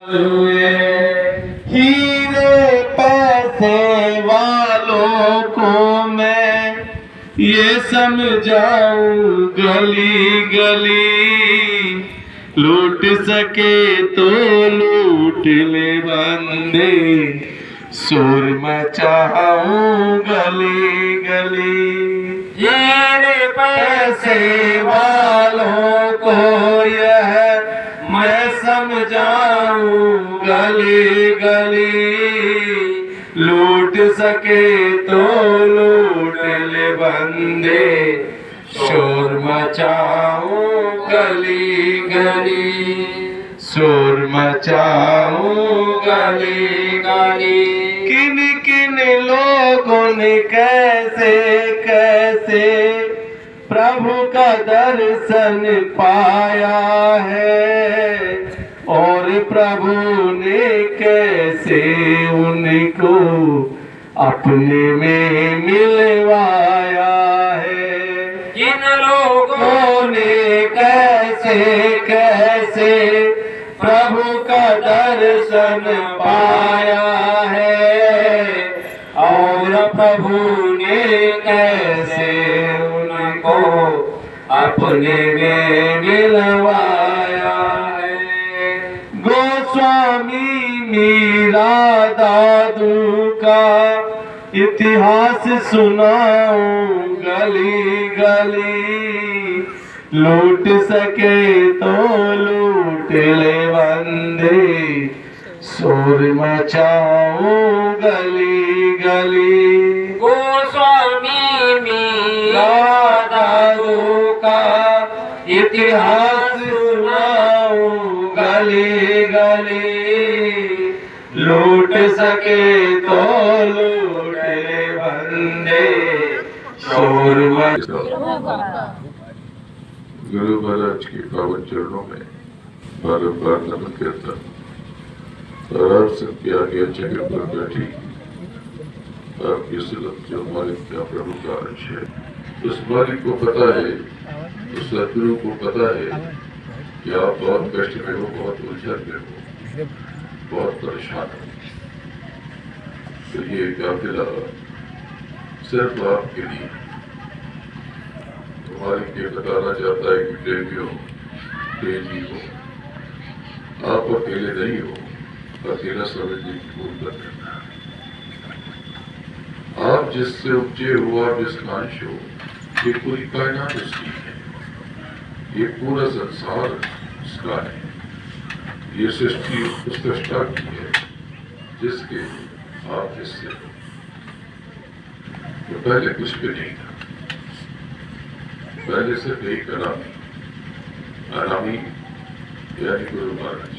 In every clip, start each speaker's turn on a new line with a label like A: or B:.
A: हुए हीरे पैसे वालों को मैं ये समझाऊं गली गली, लूट सके तो लूट ले बंदे, शोर मचाऊं गली गली। हीरे पैसे वालों को यह मैं समझाऊं गली गली, लूट सके तो लूट ले बंदे, शोर मचाऊं गली गली, शोर मचाऊं गली गली। किन किन लोगों ने कैसे कैसे प्रभु का दर्शन पाया है, और प्रभु ने कैसे उनको अपने में मिलवाया है। किन लोगों ने कैसे कैसे प्रभु का दर्शन पाया है, और प्रभु ने कैसे उनको अपने में मिलवाया है। गोस्वामी मीरा दादू का इतिहास सुनाऊं गली गली, लूट सके तो लूट ले बंदे, शोर मचाऊं गली गली। गोस्वामी मीरा दादू का इतिहास सुनाऊं गली गली, लूट सके तो लूट ले बंदे, शोर
B: गुरु महाराज के पावन चरणों में बारंबार नमन करता और आप सबके आगे जगह पर बैठी आपकी सुलभ जो मालिक का प्रभु का अंश है, उस मालिक को पता है, उस सदगुरु को पता है कि आप बहुत कष्ट में हो, बहुत उलझन में हो, बहुत परेशान हो। तो ये काफिला सिर्फ आपके लिए मालिक ये बताना चाहता है कि प्रेमियों प्रेमी हो, आप अकेले नहीं हो, अकेला समझने की भूल मत करना। आप जिससे उपजे हो, आप जिसका अंश हो, ये पूरी कायनात उसकी है, ये पूरा संसार उसका है, ये सृष्टि उस सृष्टा की है जिसके आप हिस्से हो। तो पहले कुछ भी नहीं था, पहले सिर्फ एक अनामी, अनामी यानी गुरु महाराज,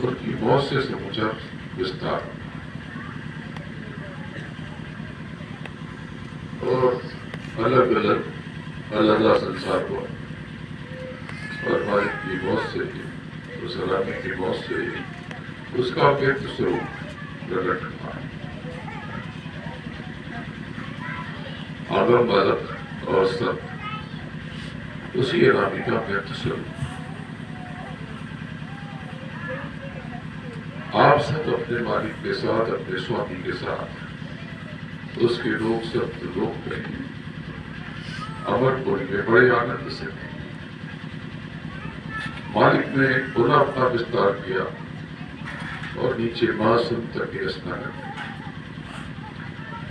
B: उनकी मौत से समूचा विस्तार और अलग अलग अलग संसार हुआ, और मालिक की मौत से, उस अनामी की मौत से उसका व्यक्त स्वरूप प्रकट हुआ। आगम बालक और सब उसी अनामी का व्यक्त स्वरूप। आप सब अपने मालिक के साथ, अपने स्वामी के साथ उसके लोक सत्य लोक में अमरपुरी में बड़े आनंद से मालिक ने पुनः अपना विस्तार किया और नीचे महासुन तक रचना कर,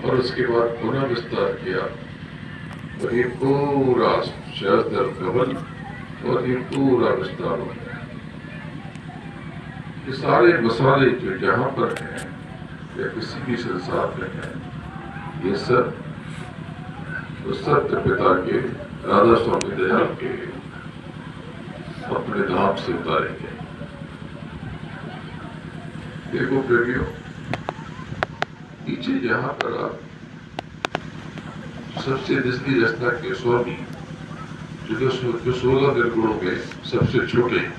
B: और उसके बाद पुनः विस्तार किया, और ये पूरा शहर कबल और ये पूरा विस्तार हो गया। ये सारे मसाले जो जहां पर हैं या किसी भी संसार में हैं, ये सब उस सत्य पिता के राधा स्वामी दयाल के अपने धाम से उतारेंगे। देखो प्रेमियों, नीचे जहां पर आप सबसे निचली रचना के स्वामी जो 16 निर्गुणों में सबसे छोटे हैं,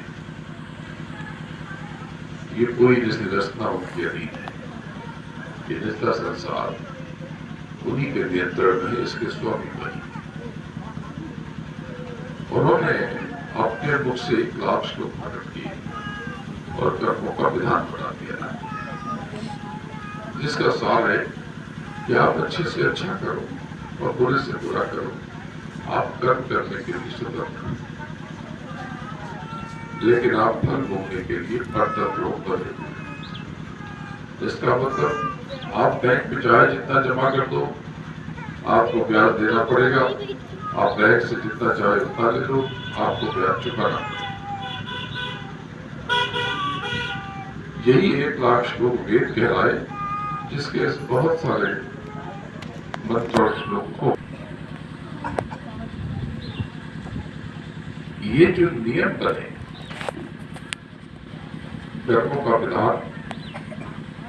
B: ये कोई निचली रचना उनकी अधीन है। ये निचला संसार उन्हीं के नियंत्रण में, इसके स्वामी बनी। उन्होंने अपने मुख से एक लाभ श्लोक प्रकट किए और कर्मों का विधान बना दिया है, जिसका सार है कि आप अच्छे से अच्छा करो और बुरे से बुरा करो। आप कर्म करने के लिए स्वतंत्र हैं, लेकिन आप फल भोगने के लिए कर्तव्यों पर। इसका मतलब आप बैंक में चाहे जितना जमा कर दो, आपको ब्याज देना पड़ेगा। आप बैंक से जितना चाहे उतना ले लो, आपको ब्याज चुकाना पड़ेगा। यही 1 लाख श्लोक वेद कहलाए, जिसके बहुत सारे मंत्र और श्लोक को ये जो नियम बने कर्मों का विधान,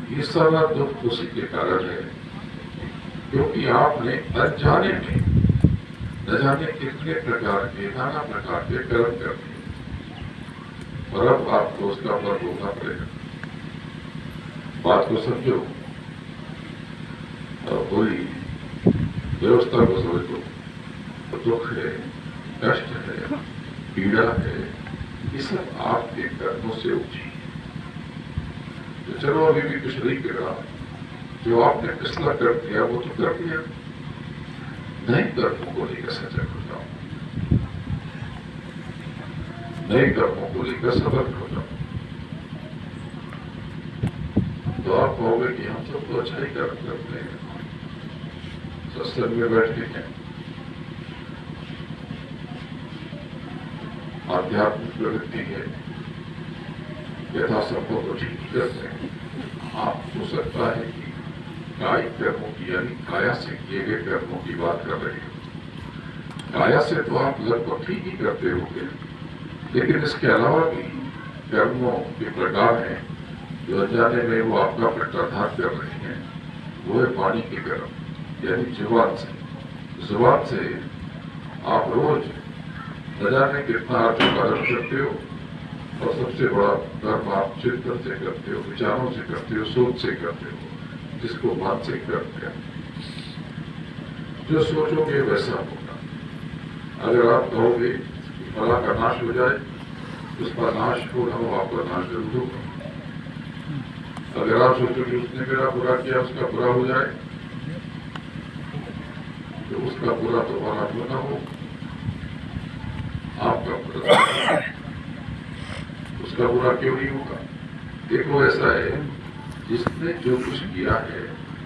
B: ये सारा दुख उसी के कारण है, क्योंकि आपने अनजाने में न जाने कितने प्रकार के नाना प्रकार के कर्म कर दिए और अब आपको उसका फल भोगना पड़ेगा। बात को समझो और पूरी व्यवस्था को समझ लो। दुख है, कष्ट है, पीड़ा है, ये सब आपके कर्मों से उठी। तो चलो अभी भी कुछ नहीं करा, जो आपने फैसला कर दिया वो तो कर दिया, नए कर्मों को लेकर सजग हो जाओ, नए कर्मों को लेकर सतर्क हो जाओ। तो आप कहोगे कि हम सब तो अच्छा ही कर्म करते हैं, सत्संग में बैठते हैं, आध्यात्मिक प्रवृत्ति है, यथासंभव तो ठीक करते हैं। आप हो सकता है कि कायिक कर्मों की यानी काया से किए गए कर्मों की बात कर रहे हैं। काया से तो आप लगभग ठीक ही करते होंगे, लेकिन इसके अलावा भी कर्मों के प्रकार हैं जो अनजाने में वो आपका प्रत्याघात कर रहे हैं। वो है वाणी के कर्म, यानी जुबान से। जुबान से आप रोज न जाने कितना आचरण करते हो, और सबसे बड़ा कर्म आप चिंतन से करते हो, विचारों से करते हो, सोच से करते हो, जिसको मानसिक कर्म कहते हैं। जो सोचोगे वैसा होगा। अगर आप कहोगे कि फला का नाश हो जाए, उसका नाश हो ना हो, आपका नाश जरूर होगा। अगर आप सोचो कि उसने मेरा बुरा किया, उसका बुरा हो जाए, तो उसका बुरा तो वाला हो ना हो, आपका बुरा उसका बुरा क्यों नहीं होगा? देखो ऐसा है, जिसने जो कुछ किया है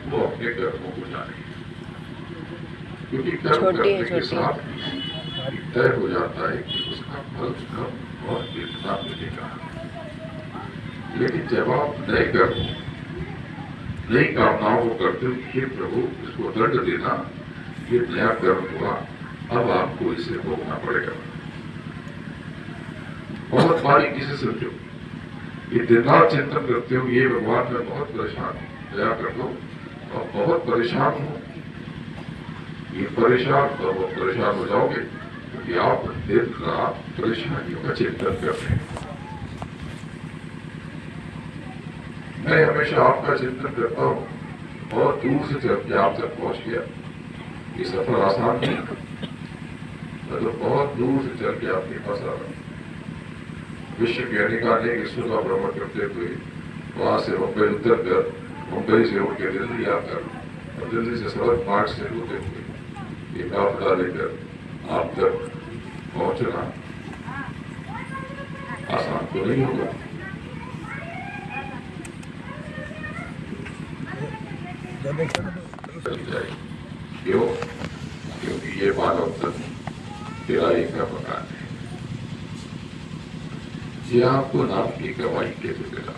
B: वो अपने कर्मों को जाने, क्योंकि कर्म करने के साथ तय हो जाता है कि उसका फल कब और कितना मिलेगा। लेकिन जब आप नए कर्मों, नई कामनाओं को करते हो कि प्रभु इसको दंड देना, ये नया कर्म हुआ, अब आपको इसे भोगना पड़ेगा। बहुत बारीकी से समझो, ये दिन रात चिंतन करते हो, ये भगवान मैं बहुत परेशान हूँ, दया कर दो, और बहुत परेशान हूँ, ये परेशान हो जाओगे, क्योंकि आप दिन रात परेशानियों का चिंतन करते हैं। मैं हमेशा आपका चिंतन करता हूँ, बहुत दूर से चल के आप तक पहुंच गया। ये सफर आसान नहीं, मैं तो बहुत दूर से चल के आपके पास आ रहा हूँ। विश्व के अनेक विश्व का भ्रमण करते हुए वहां से मुंबई उतर कर, मुंबई से उठ के दिल्ली आकर, और दिल्ली से सड़क मार्ग से होते हुए ये काफिला लेकर आप तक पहुंचना आसान तो नहीं होगा। क्यों? क्योंकि ये मानव तन तेरा एक का मकान है। ये आपको नाम की कमाई के लिए मिला,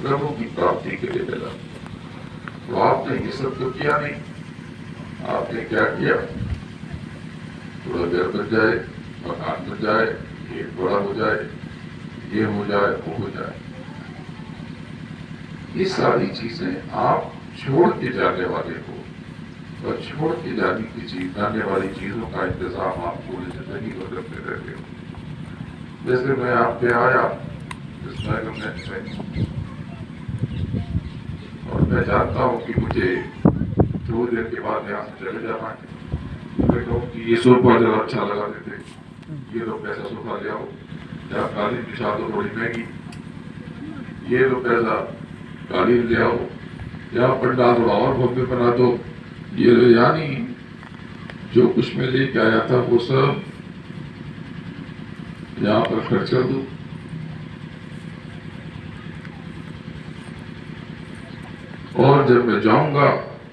B: प्रभु की प्राप्ति के लिए मिला। तो आपने ये सब तो किया नहीं, आपने क्या किया? थोड़ा घर बन जाए, मकान बन जाए, एक बड़ा हो जाए, ये हो जाए, वो हो जाए। ये सारी चीजें आप छोड़ के जाने वाले हो, और छोड़ के जाने वाली चीजों का इंतजाम आप पूरी जिंदगी को करते रहते हो। जैसे मैं आप पे आया इस महल में, और मैं जानता हूँ कि मुझे थोड़ी देर के बाद यहाँ से चले जाना है। मैं कहूँ कि ये सोफा जरा अच्छा लगा देते, ये लोग कैसा सोफा ले आओ, या कालीन बिछा दो थोड़ी महंगी, ये लो पैसा कालीन ले आओ, या पंडाल और भव्य बना दो, ये लो, यानी जो कुछ मैं लेके आया था वो सब यहाँ पर खर्च कर दो। और जब मैं जाऊंगा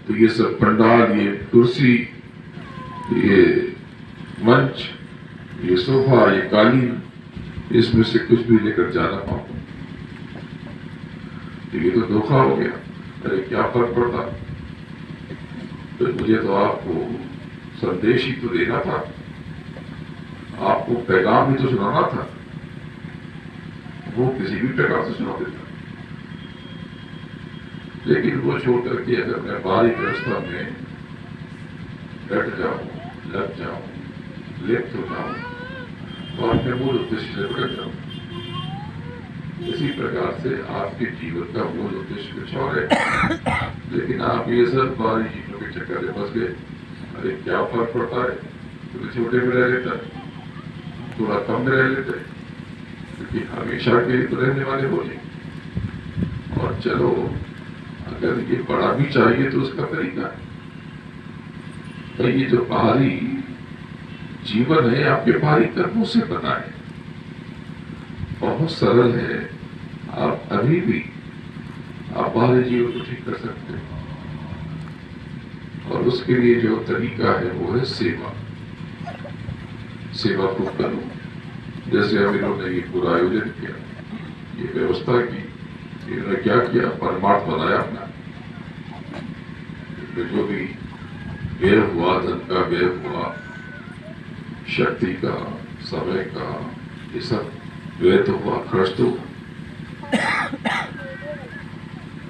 B: तो ये सब पंडाल, ये कुर्सी, ये मंच, ये सोफा, ये कालीन, इसमें से कुछ भी लेकर जाना पाऊंगा। तो ये तो धोखा हो गया। अरे क्या फर्क पड़ता, तो मुझे तो आपको संदेश ही तो देना था, आपको पैगाम ही तो सुनाना था, वो किसी भी प्रकार से सुना देता। लेकिन वो छोड़ करके अगर मैं बाहरी व्यवस्था में डट जाऊं, लग जाऊं, लिप्त हो जाऊं, तो अपने मूल उद्देश्य से भटक जाऊं। इसी प्रकार से आपके जीवन का मूल उद्देश्य कुछ और है, लेकिन आप ये सब बाहरी चीजों के चक्कर में फंस गए। अरे क्या फर्क पड़ता है, तो छोटे में रह लेता, थोड़ा कम में रह लेते, क्योंकि हमेशा के लिए तो रहने वाले हो नहीं। और चलो अगर ये बड़ा भी चाहिए तो उसका तरीका है। तो ये जो बाहरी जीवन है आपके बाहरी कर्मों से बना है, बहुत सरल है। आप अभी भी आप बाहरी जीवन को ठीक कर सकते हैं, और उसके लिए जो तरीका है वो है सेवा। सेवा को करो, जैसे हम इन्होंने ये पूरा आयोजन किया, ये व्यवस्था की, इन्होंने क्या किया, परमार्थ बनाया अपना। जो भी व्यय हुआ, धन का व्यय हुआ, शक्ति का, समय का, ये सब व्यय तो हुआ, खर्च तो हुआ।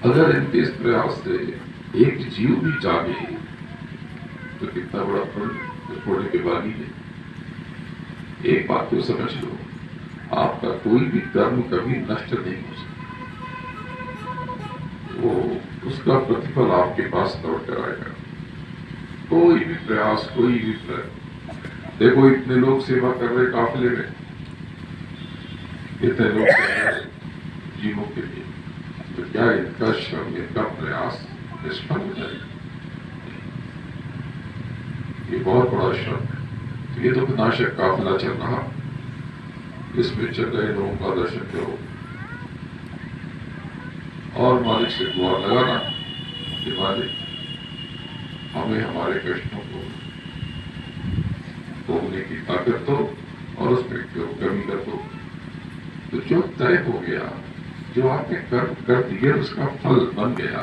B: अगर इनके इस प्रयास से एक जीव भी जागे तो कितना बड़ा फल छोड़ने के बाद ही है। एक बात को समझ लो, आपका कोई भी कर्म कभी नष्ट नहीं हो सकता, वो उसका प्रतिफल आपके पास लौट कर आएगा। कोई भी प्रयास, कोई भी प्रयास। देखो इतने लोग सेवा कर रहे काफिले में, इतने लोग कर रहे जीवों के लिए, तो क्या इनका श्रम, इनका प्रयास निष्फल हो जाएगा? ये बहुत बड़ा श्रम है। तो ये तो विनाशक काफिला चल रहा, इसमें चल रहे लोगों का दर्शन करो और मालिक से दुआ लगाना कि मालिक हमें हमारे कष्टों को भोगने की ताकत दो और उसमें कमी कर दो। तो जो तय हो गया, जो आपने कर्म कर दिए, उसका फल बन गया,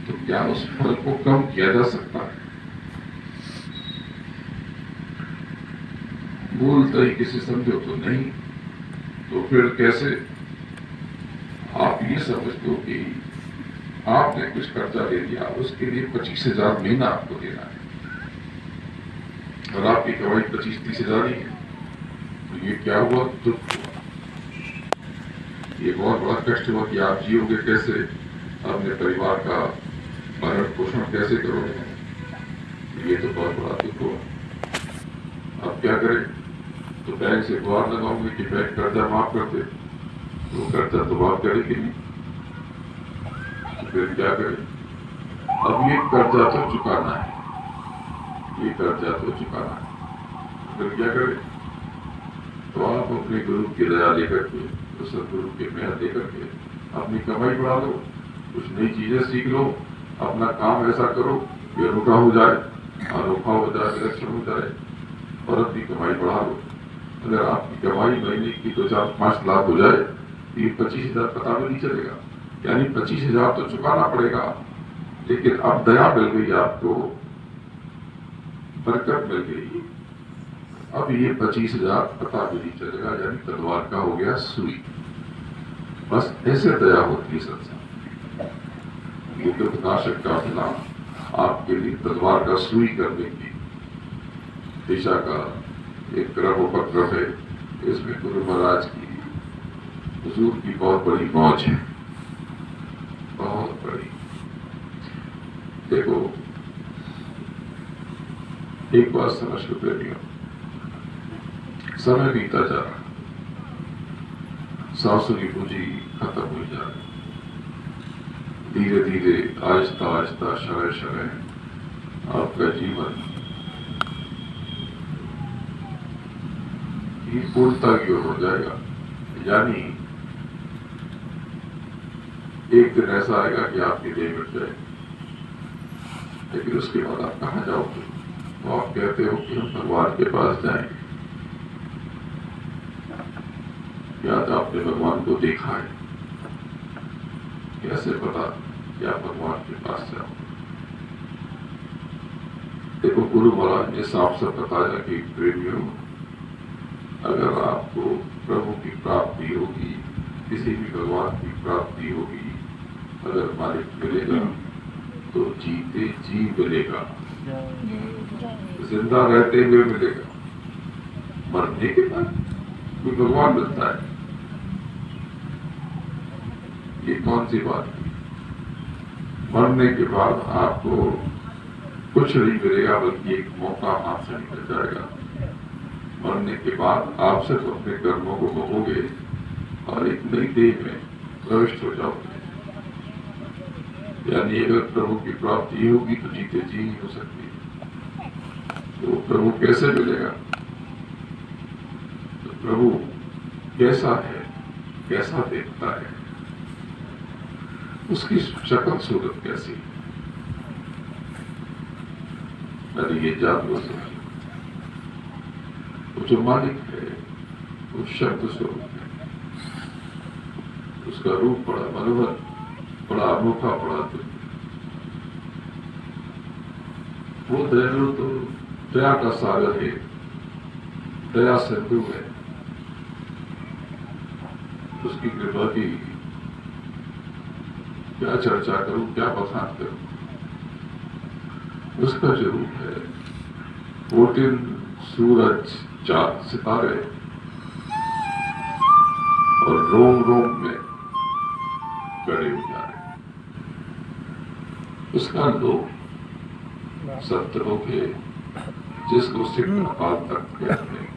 B: तो क्या उस फल को कम किया जा सकता है? मूल तरीके से समझो तो नहीं। तो फिर कैसे? आप ये समझ लो कि आपने कुछ कर्जा ले लिया, उसके लिए 25,000 महीना आपको देना है, और आपकी कमाई 25-30,000 ही है। तो ये क्या हुआ? दुख हुआ, ये बहुत बड़ा कष्ट हुआ कि आप जियोगे कैसे, अपने परिवार का भरण पोषण कैसे करोगे? ये तो बहुत बड़ा दुख हुआ। अब क्या करें? तो बैंक से गुहार लगाओगे कि बैंक कर्जा माफ कर दे, तो कर्जा तो माफ करेगी नहीं, तो फिर क्या करें? अब ये कर्जा तो चुकाना है, ये कर्जा तो चुकाना है, फिर क्या करें? तो आप अपने गुरु की दया लेकर के, तो सदगुरु के मेहर लेकर के अपनी कमाई बढ़ा लो, कुछ नई चीजें सीख लो, अपना काम ऐसा करो कि अनूठा हो जाए, अनोखा हो जाए, विलक्षण हो जाए, और अपनी कमाई बढ़ा लो। अगर आपकी कमाई महीने की 2-4-5 लाख हो जाए तो ये 25,000 पता भी नहीं चलेगा, यानी 25,000 तो चुकाना पड़ेगा। लेकिन अब दया मिल गई, आपको बरकत मिल गई, अब ये 25,000 पता भी नहीं चलेगा, यानी तलवार का हो गया सुई। बस ऐसे दया होती है संसार। ये तो विनाशक का अपना आपके लिए तलवार का सुई करने की दिशा का एक क्रम उपक्रम है। इसमें गुरु महाराज की, हुजूर की बहुत बड़ी मौज है, बहुत बड़ी। देखो एक बात समझ लो प्रेमियों, समय बीता जा रहा, सांसों की पूंजी खत्म हो जा रही। धीरे धीरे आहिस्ता आहिस्ता शरह शरह आपका जीवन ही पूर्णता की ओर हो जाएगा। यानी एक दिन ऐसा आएगा कि आपकी देह मिट जाएगी, लेकिन उसके बाद आप कहाँ जाओगे? तो आप कहते हो कि हम भगवान के पास जाएंगे। क्या आपने भगवान को देखा है? कैसे पता कि आप भगवान के पास जाओ? देखो, गुरु महाराज ने साफ साफ बताया कि प्रेमियों, अगर आपको प्रभु की प्राप्ति होगी, किसी भी भगवान की प्राप्ति होगी, अगर मालिक मिलेगा तो जीते जी मिलेगा, जिंदा रहते हुए मिलेगा। मरने के बाद कोई भगवान मिलता है? ये कौन सी बात है? मरने के बाद आपको कुछ नहीं मिलेगा, बल्कि एक मौका हाथ से निकल जाएगा। मरने के बाद आप सिर्फ अपने कर्मों को भोगोगे और एक नई देह में प्रविष्ट हो जाओगे। यानी अगर प्रभु की प्राप्ति होगी तो जीते जी नहीं हो सकती। तो प्रभु कैसे मिलेगा? तो प्रभु कैसा है, कैसा देखता है, उसकी शक्ल सूरत कैसी? अरे ये जान लो समझ। वो जो मालिक है वो शब्द स्वरूप है, उसका रूप बड़ा मनोहर, बड़ा अनोखा, बड़ा दिव्य। वो दयालु तो दया का सागर है, दया सिंधु है। उसकी कृपा की क्या चर्चा करूं, क्या बखान करूं? उसका जो रूप है, कोटिन सूरज चांद सितारे और रोम रोम में गड़े उजारे, उसका लोक सप्तलोक है, जिसको सिद्ध काल तक कहते हैं।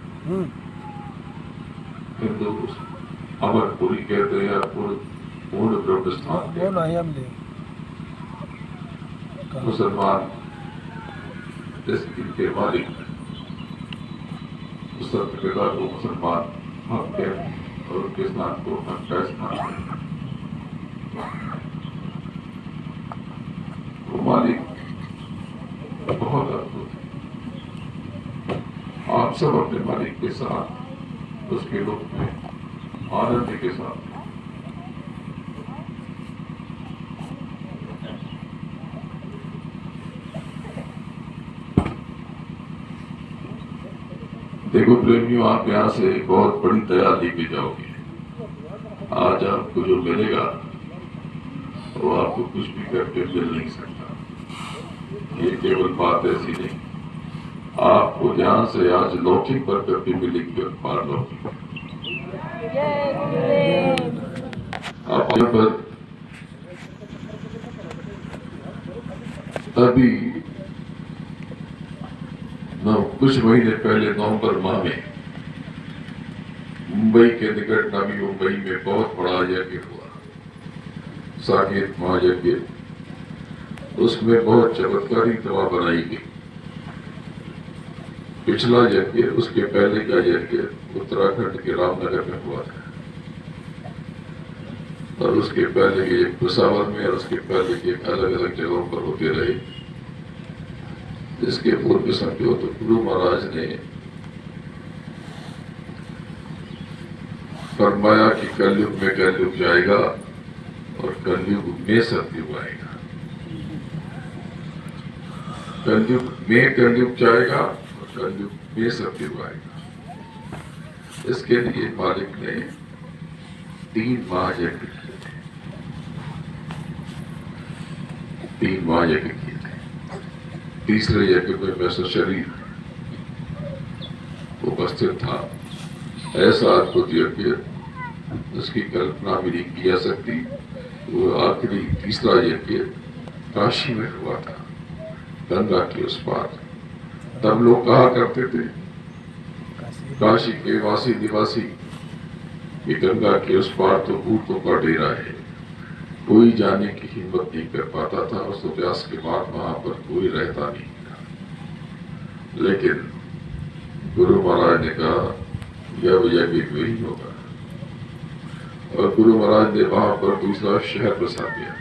B: हिंदू अमरपुरी कहते हैं, पूर्ण ब्रह्म स्थान। मुसलमान इनके मालिक उस सत्यपिता को मुसलमान हक कहते हैं और उनके स्थान को हक का स्थान है। वो मालिक बहुत अद्भुत है। आप सब अपने मालिक के साथ उसके रूप में आनंद के साथ देखो प्रेमियों, आप यहाँ से बहुत बड़ी दया लेके जाओगे। आज आपको जो मिलेगा वो आपको कुछ भी करके मिल नहीं सकता। ये केवल बात ऐसी नहीं, आपको ध्यान से आज लौकिक बरकत भी मिलेगी और पारलौकिक। आप यहाँ पर अभी कुछ महीने पहले नवंबर माह में मुंबई के निकट नवी मुंबई में बहुत बड़ा यज्ञ हुआ, साकेत महायज्ञ। उसमें बहुत चमत्कारी दवा बनाई गई। पिछला यज्ञ, उसके पहले का यज्ञ उत्तराखंड के रामनगर में हुआ था, और उसके पहले के एक भुसावल में, और उसके पहले के अलग अलग जगहों पर होते रहे। इसके पूर्व समझो तो गुरु महाराज ने फरमाया कि कलयुग में कलयुग जाएगा और कलयुग में सतयुग आएगा। कलयुग में कलयुग जाएगा और कलयुग में सतयुग आएगा। इसके लिए मालिक ने 3 महायज्ञ किए थे। 3 महायज्ञ किए थे। तीसरे यज्ञ में मैं शरीर उपस्थित था। ऐसा अद्भुत यज्ञ जिसकी कल्पना भी नहीं की जा सकती। वो आखिरी तीसरा यज्ञ काशी में हुआ था, गंगा के उस पार। तब लोग कहा करते थे, काशी के वासी निवासी कि गंगा के उस पार तो भूतों का डेरा है, कोई जाने की हिम्मत नहीं कर पाता था। उस अभ्यास के बाद वहां पर कोई रहता नहीं था। लेकिन गुरु महाराज ने कहा यह यज्ञ वही होगा, और गुरु महाराज ने वहां पर दूसरा शहर बसा दिया,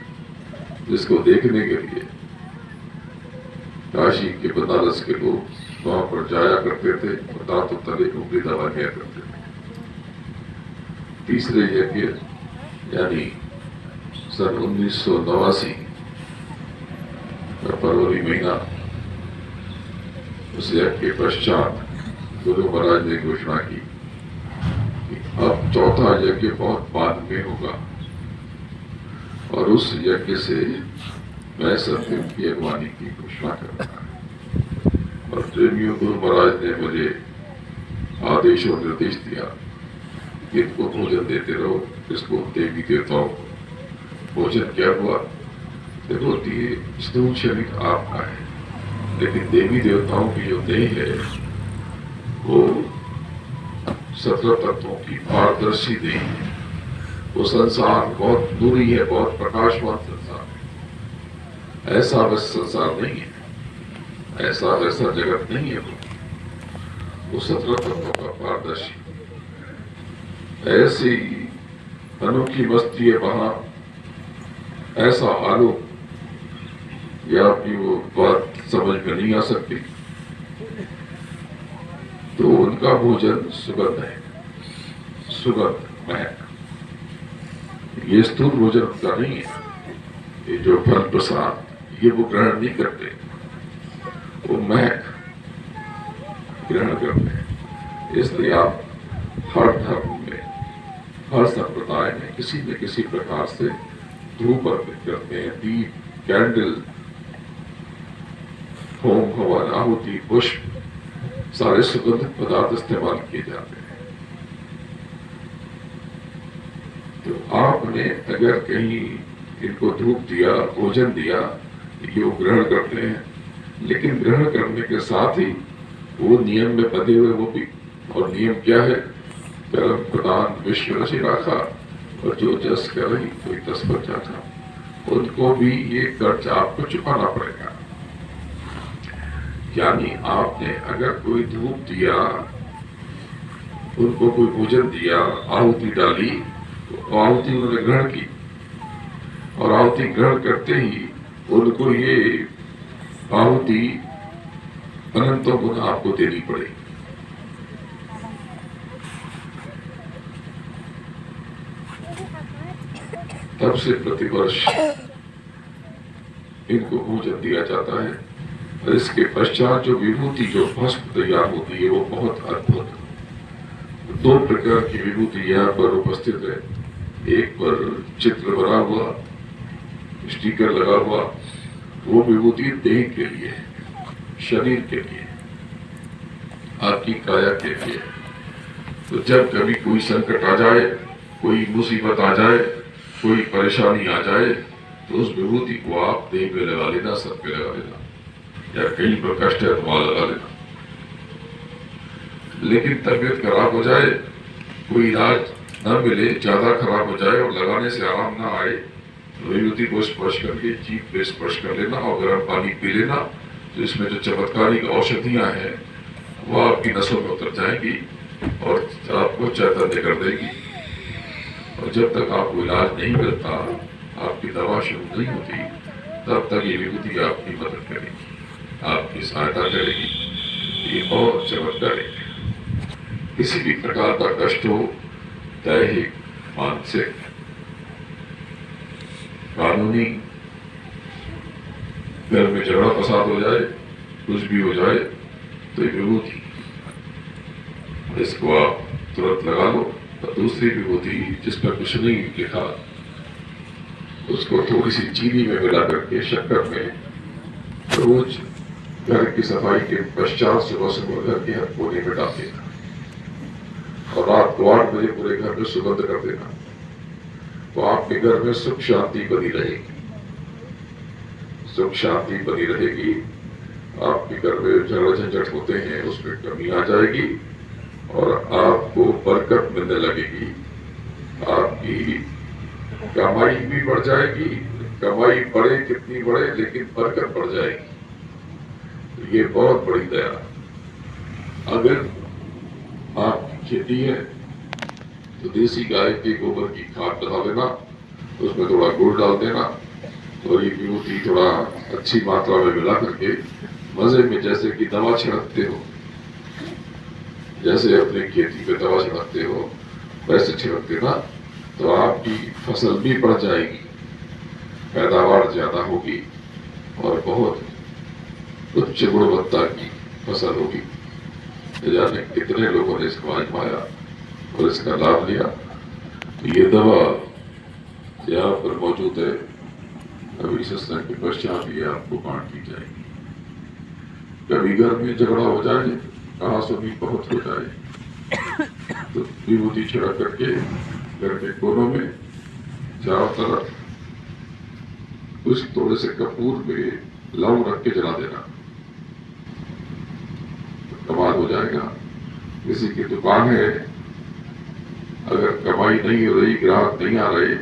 B: जिसको देखने के लिए काशी के बनारस के लोग वहां पर जाया करते थे और दांतों तले उंगली दबा दिया करते थे। तीसरे यज्ञ यानी सन 1989 का फरवरी महीना, उस यज्ञ के पश्चात गुरु महाराज ने घोषणा की कि अब चौथा यज्ञ बहुत बाद में होगा, और उस यज्ञ से मैं सत्ययुग की अगवानी की घोषणा कर रहा हूं। और प्रेमियों, गुरु महाराज ने मुझे आदेश और निर्देश दिया कि इनको भोजन देते रहो, इसको देवी देवताओं को। भोजन क्या हुआ? देखो, ये स्थूल शरीर आपका है, लेकिन देवी देवताओं की जो देह है वो 17 तत्वों की पारदर्शी देह है। वो संसार बहुत दूरी है, बहुत प्रकाशवान संसार है। ऐसा वैसा संसार नहीं है, ऐसा वैसा जगत नहीं है। वो 17 तत्वों का पारदर्शी, ऐसी अनोखी मस्ती है वहां, ऐसा आलोक, या आपकी वो बात समझ में नहीं आ सकती। तो उनका भोजन सुगंध है, सुगंध, महक। ये स्थूल भोजन उनका नहीं है। ये जो फल प्रसाद ये वो ग्रहण नहीं करते, वो महक ग्रहण करते हैं। इसलिए आप हर धर्म में, हर संप्रदाय में किसी न किसी प्रकार से धूप अर्पित करते हैं, दीप, कैंडल, होम हवन, आहुति, पुष्प, सारे सुगंधित पदार्थ इस्तेमाल किए जाते हैं। तो आपने अगर कहीं इनको धूप दिया, भोजन दिया, ये वो ग्रहण करते हैं, लेकिन ग्रहण करने के साथ ही वो नियम में बंधे हुए वो भी। और नियम क्या है? कर्म प्रदान विश्व रचि राखा, और जो जस कर रही कोई तस पर जाता। उनको भी ये कर्ज आपको चुकाना पड़ेगा। यानी आपने अगर कोई धूप दिया, उनको कोई भोजन दिया, आहुति डाली, तो आहुति उन्होंने ग्रहण की, और आहुति ग्रहण करते ही उनको ये आहुति अनंतों गुना आपको देनी पड़ेगी। तब से प्रतिवर्ष इनको भोजन दिया जाता है। और इसके पश्चात जो विभूति, जो भस्म तैयार होती है, वो बहुत अद्भुत। 2 प्रकार की विभूति यहाँ पर उपस्थित है। एक पर चित्र बना हुआ, स्टिकर लगा हुआ, वो विभूति देह के लिए है, शरीर के लिए, आपकी काया के लिए। तो जब कभी कोई संकट आ जाए, कोई मुसीबत आ जाए, कोई परेशानी आ जाए, तो उस विभूति को आप देह में लगा लेना, सर पे लगा लेना, या कहीं पर कष्ट है तो वहां लगा लेना। लेकिन तबीयत खराब हो जाए, कोई इलाज न मिले, ज्यादा खराब हो जाए और लगाने से आराम ना आए, तो विभूति को स्पर्श करके जीभ पे स्पर्श कर लेना और गर्म पानी पी लेना। तो इसमें जो चमत्कारिक औषधियां हैं वो आपकी नसों में उतर जाएंगी और आपको चैतन्य कर देगी। और जब तक आपको इलाज नहीं मिलता, आपकी दवा शुरू नहीं होती, तब तक ये विभूति आपकी मदद करेगी, आपकी सहायता करेगी। ये और चमत्कारिक है। किसी भी प्रकार का कष्ट हो, दैहिक, मानसिक, कानूनी, घर में झगड़ा फसाद हो जाए, कुछ भी हो जाए, तो ये विभूति, इसको आप तुरंत लगा लो। और दूसरी विभूति जिस पर कुछ नहीं लिखा, उसको थोड़ी सी चीनी में मिला करके, शक्कर में, रोज घर की सफाई के पश्चात सुबह सुबह घर के हर कोने में डाल देना, और रात को 8 बजे पूरे घर में सुगंध कर देना। तो आपके घर में सुख शांति बनी रहेगी, सुख शांति बनी रहेगी। आपके घर में झगड़ा झंझट होते हैं, उसमें कमी आ जाएगी और आपको बरकत मिलने लगेगी, आपकी कमाई भी बढ़ जाएगी, कमाई बढ़े कितनी बढ़े लेकिन बरकत बढ़ जाएगी। तो ये बहुत बड़ी दया। अगर आपकी खेती है तो देसी गाय के गोबर की खाद डाल देना, उसमें थोड़ा गुड़ डाल देना और ये विभूति थोड़ा अच्छी मात्रा में मिला करके मजे में जैसे कि दवा छिड़कते हो, जैसे अपने खेती पे दवा छिड़कते हो वैसे छिड़क देना, तो आपकी फसल भी बढ़ जाएगी, पैदावार ज्यादा होगी और बहुत उच्च गुणवत्ता की फसल होगी। जाने कितने लोगों ने इसको आजमाया और इसका लाभ लिया। ये दवा यहाँ पर मौजूद है, अभी सत्संग के पश्चात ये आपको बांट दी जाएगी। कभी घर में झगड़ा हो जाए, कहा सुनी बहुत हो जाए, तो विभूति छिड़क करके घर के कोनों में चारों तरफ कुछ थोड़े से कपूर में लौंग रख के जला देना, कमाल हो जाएगा। किसी की दुकान है, अगर कमाई नहीं हो रही, ग्राहक नहीं आ रहे,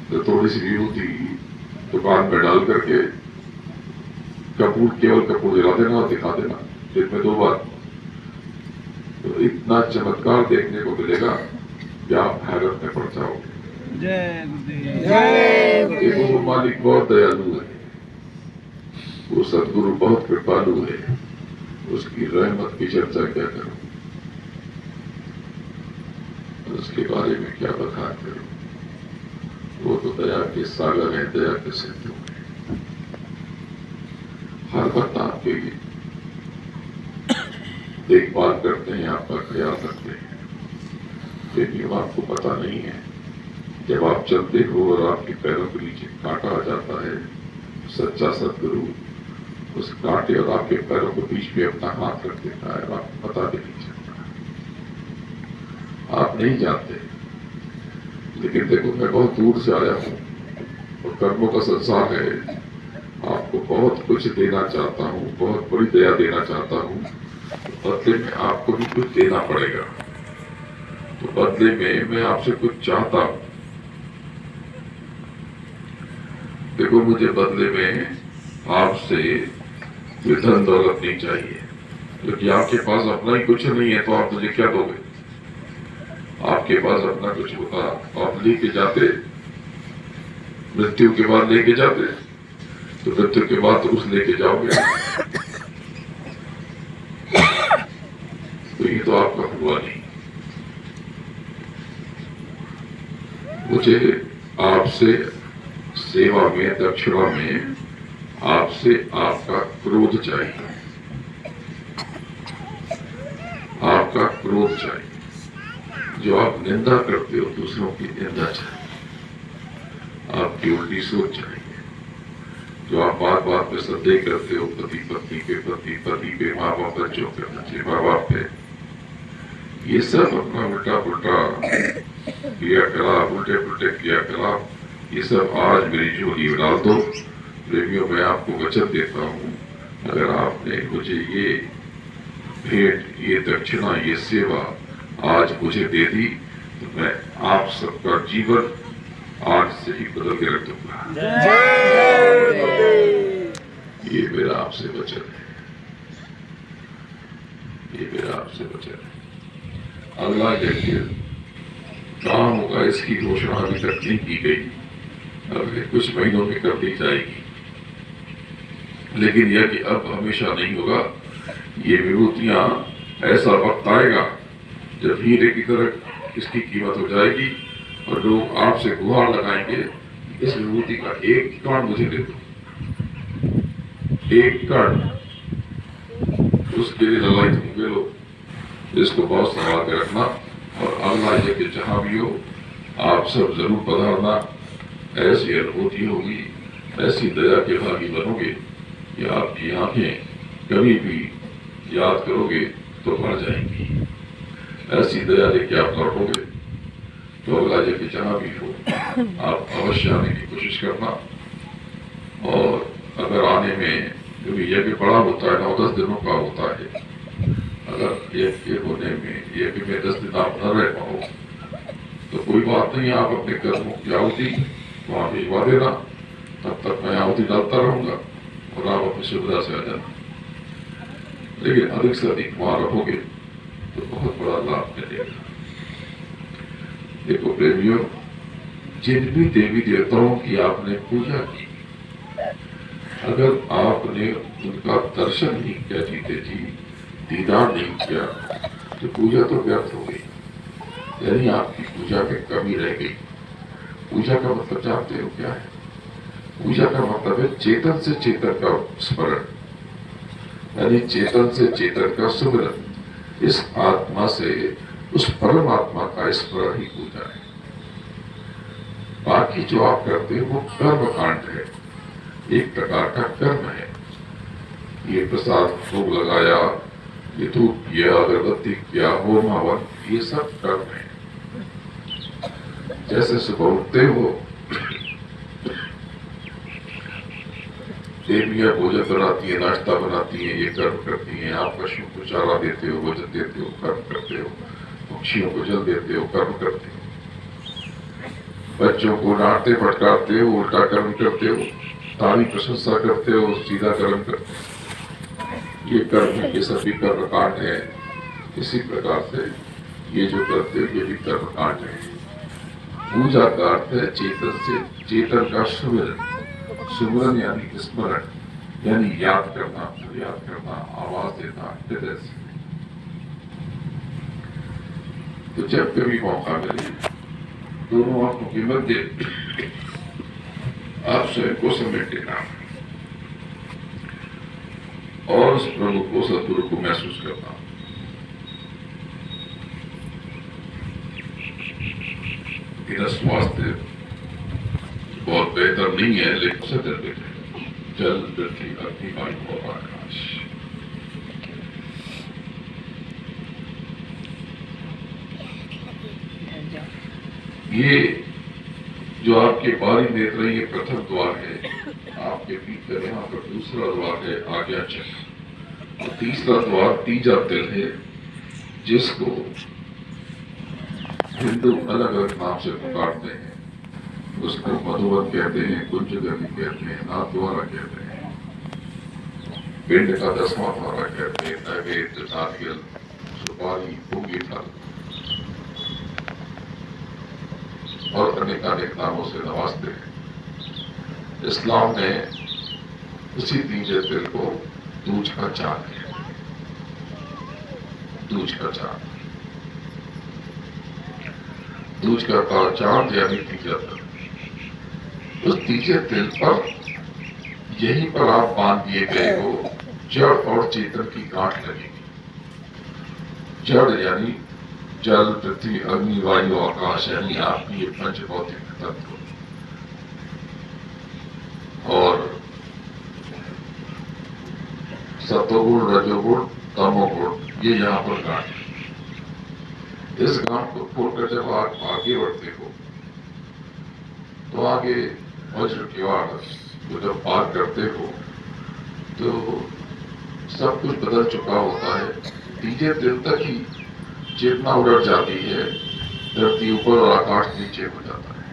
B: तो थोड़ी सी विभूति दुकान में डाल करके कपूर, केवल कपूर जला देना और दिखा देना दिन में 2 बार, तो इतना चमत्कार देखने को मिलेगा कि आप हैरत में पड़ जाओगे।
C: जय गुरुदेव, जय
B: देखो वो मालिक बहुत दयालु है, वो सदगुरु बहुत कृपालु है, उसकी रहमत की चर्चा क्या करूं, उसके बारे में क्या बखान करूं। वो तो दया के सागर है, दया के सिंधु है, हर वक्त आपके लिए देखभाल करते हैं, आपका ख्याल रखते हैं। लेकिन आपको पता नहीं है, जब आप चलते हो और आपके पैरों के नीचे कांटा आ जाता है, सच्चा सदगुरु उस कांटे और आपके पैरों के बीच में अपना हाथ रख देता है, आपको पता भी नहीं चलता, आप नहीं जानते। लेकिन देखो, मैं बहुत दूर से आया हूं और कर्मों का संसार है, आपको बहुत कुछ देना चाहता हूं, बहुत बड़ी दया देना चाहता हूं, तो बदले में आपको भी कुछ देना पड़ेगा। तो बदले में मैं आपसे कुछ चाहता हूं। देखो, मुझे बदले में आपसे धन दौलत नहीं चाहिए, क्योंकि आपके पास अपना ही कुछ नहीं है, तो आप मुझे क्या दोगे? आपके पास अपना कुछ होता आप लेके जाते, मृत्यु के बाद लेके जाते, तो मृत्यु के बाद तो उस लेके जाओगे, तो ये तो आपका हुआ नहीं। मुझे आपसे सेवा में, दक्षिणा में आपसे आपका क्रोध चाहिए, आपका क्रोध चाहिए। जो आप निंदा करते हो, दूसरों की निंदा चाहिए, आपकी उल्टी सोच चाहिए। जो आप बात बात में संदेह करते हो, पति पत्नी पे, पति पति पे, माँ बाप बच्चों पे, बच्चे माँ बाप पे, ये सब अपना उल्टा पुल्टा क्रियाकलाप, उल्टे पुल्टे क्रियाकलाप, ये सब आज मेरी झोली में डाल दो। प्रेमियों, मैं आपको वचन देता हूँ, अगर आपने मुझे ये भेंट, ये दक्षिणा, ये सेवा आज मुझे दे दी, तो मैं आप सबका जीवन आज से ही बदल के रख दूंगा। ये मेरा आपसे वचन है, ये मेरा आपसे वचन है। अगला यज्ञ काम होगा, इसकी घोषणा अभी तक नहीं की गई, अगले कुछ महीनों में कर दी जाएगी। लेकिन यह कि अब हमेशा नहीं होगा। ये विभूतियां, ऐसा वक्त आएगा जब हीरे की तरह इसकी कीमत हो जाएगी और लोग आपसे गुहार लगाएंगे, इस विभूति का एक कण मुझे दे दो, एक कण। उसके लिए लड़ाई होंगे लोग, इसको बहुत संभाल के रखना। और अगला यज्ञ जहां भी हो, आप सब जरूर पधारना। ऐसी अनुभूति होगी, ऐसी दया के भागी बनोगे कि आपकी आंखें कभी भी याद करोगे तो भर जाएंगी। ऐसी दया लेके आप लौटोगे, तो अगला यज्ञ जहां भी हो, आप अवश्य आने की कोशिश करना। और अगर आने में, क्योंकि यज्ञ बड़ा होता है, 9-10 दिनों का होता है, अगर एक होने में ये कि मैं 10 दिन आप न रह पाओ तो कोई बात नहीं, आप अपने कर्मों की आहुति वहां भिजवा देना, तब तक मैं आहुति डालता रहूंगा और आप अपनी सुविधा से आ जाना। लेकिन अधिक से अधिक वहां रहोगे तो बहुत बड़ा लाभ मिलेगा। देखो प्रेमियों, जिन भी देवी देवताओं की आपने पूजा की, अगर आपने उनका दर्शन नहीं किया, जीते जी दीदार नहीं किया, तो पूजा तो व्यर्थ हो गई, यानी आपकी पूजा में कमी रह गई। पूजा का मतलब जानते हो क्या है? पूजा का मतलब है चेतन से चेतन का स्मरण, यानी चेतन से चेतन का सुमिरन। इस आत्मा से उस परमात्मा का स्मरण ही पूजा है। बाकी जो आप करते हो वो कर्म कांड है, एक प्रकार का कर्म है। ये प्रसाद भोग लगाया, ये धूप किया, अगरबत्ती किया, होम हवन, ये सब कर्म है। जैसे सुबह उठते हो, देवियां भोजन बनाती है, नाश्ता बनाती है, ये कर्म करती हैं। आप पशुओं को चारा देते हो, भोजन देते हो, कर्म करते हो। पक्षियों को जल देते हो, कर्म करते हो। बच्चों को डांटते फटकारते हो, उल्टा कर्म करते हो। तारी प्रशंसा करते हो, सीधा कर्म करते हो। ये कर्म है, ये सभी कर्म कांड है। इसी प्रकार से ये जो करते हो ये भी कर्म कांड है। पूजा का अर्थ है चेतन से चेतन का सुमिरन। सुमिरन यानी स्मरण, यानी याद करना, आवाज देना हृदय से। तो जब कभी मौका मिले, दोनों आंखों के मध्य आप स्वयं को समेट लेना और उस प्रभु को, सदगुरु को महसूस करना। मेरा स्वास्थ्य बहुत बेहतर नहीं है, लेकिन सदर है। जल, पृथ्वी, अग्नि, वायु और आकाश। ये जो आपके बारी नेत्र है, ये प्रथम द्वार है। आपके भीतर यहाँ पर दूसरा द्वार है, आज्ञा चक्र। और तीसरा द्वार तीजा तिल है, जिसको हिंदू अलग अलग नाम से पुकारते हैं। उसको मधुबन कहते हैं, कुंजगनी कहते हैं, नाथद्वारा कहते हैं, पिंड का 10वां द्वारा कहते हैं, नैवेद्य, नारियल, सुपारी, पूंगी फल और अनेक नामों से नवाजते हैं। इस्लाम ने उसी तीजे तिल को दूज का चांद है। दूज का चांद, दूज का चांद यानी तीजा तिल। उस तीजे तिल पर यहीं पर आप बांध दिए गए हो, जड़ और चेतन की गांठ लगेगी। जड़ यानी जल, पृथ्वी, अग्नि, वायु, आकाश, यानी आपकी ये पंच भौतिक तत्व। और सत्वगुण, रजोगुण, तमोगुण, ये यहाँ पर गांठ है। इस गांठ को खोलकर जब आप आगे बढ़ते हो तो आगे वज्र किवाड़ को जब पार करते हो तो सब कुछ बदल चुका होता है। तीजे तिल तक ही चेतना उलट जाती है, धरती ऊपर और आकाश नीचे हो जाता है।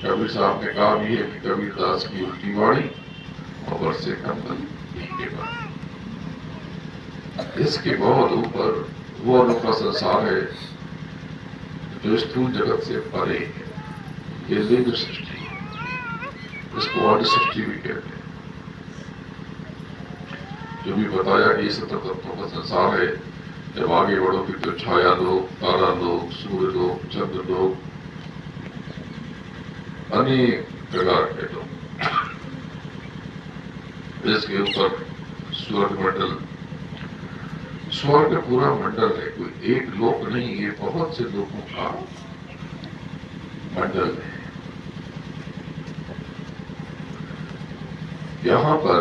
B: कबीर साहब ने कहा भी है कि कबीर दास की उल्टी वाणी और बरसे कंबल भीगे बानी। इसके बहुत ऊपर वो अनोखा संसार है जो स्थूल जगत से परे है। ये लिंग सृष्टि है, इसको आदि सृष्टि भी कहते हैं। जो भी बताया कि ये सत्तर तत्वों का संसार है। जब आगे बढ़ोगे तो छाया लोक, तारा लोक, सूर्य लोक, चंद्र लोक, अनेक प्रकार के लोग। इसके ऊपर स्वर्ग मंडल, स्वर्ग पूरा मंडल है, कोई एक लोक नहीं, ये बहुत से लोगों का मंडल है। यहाँ पर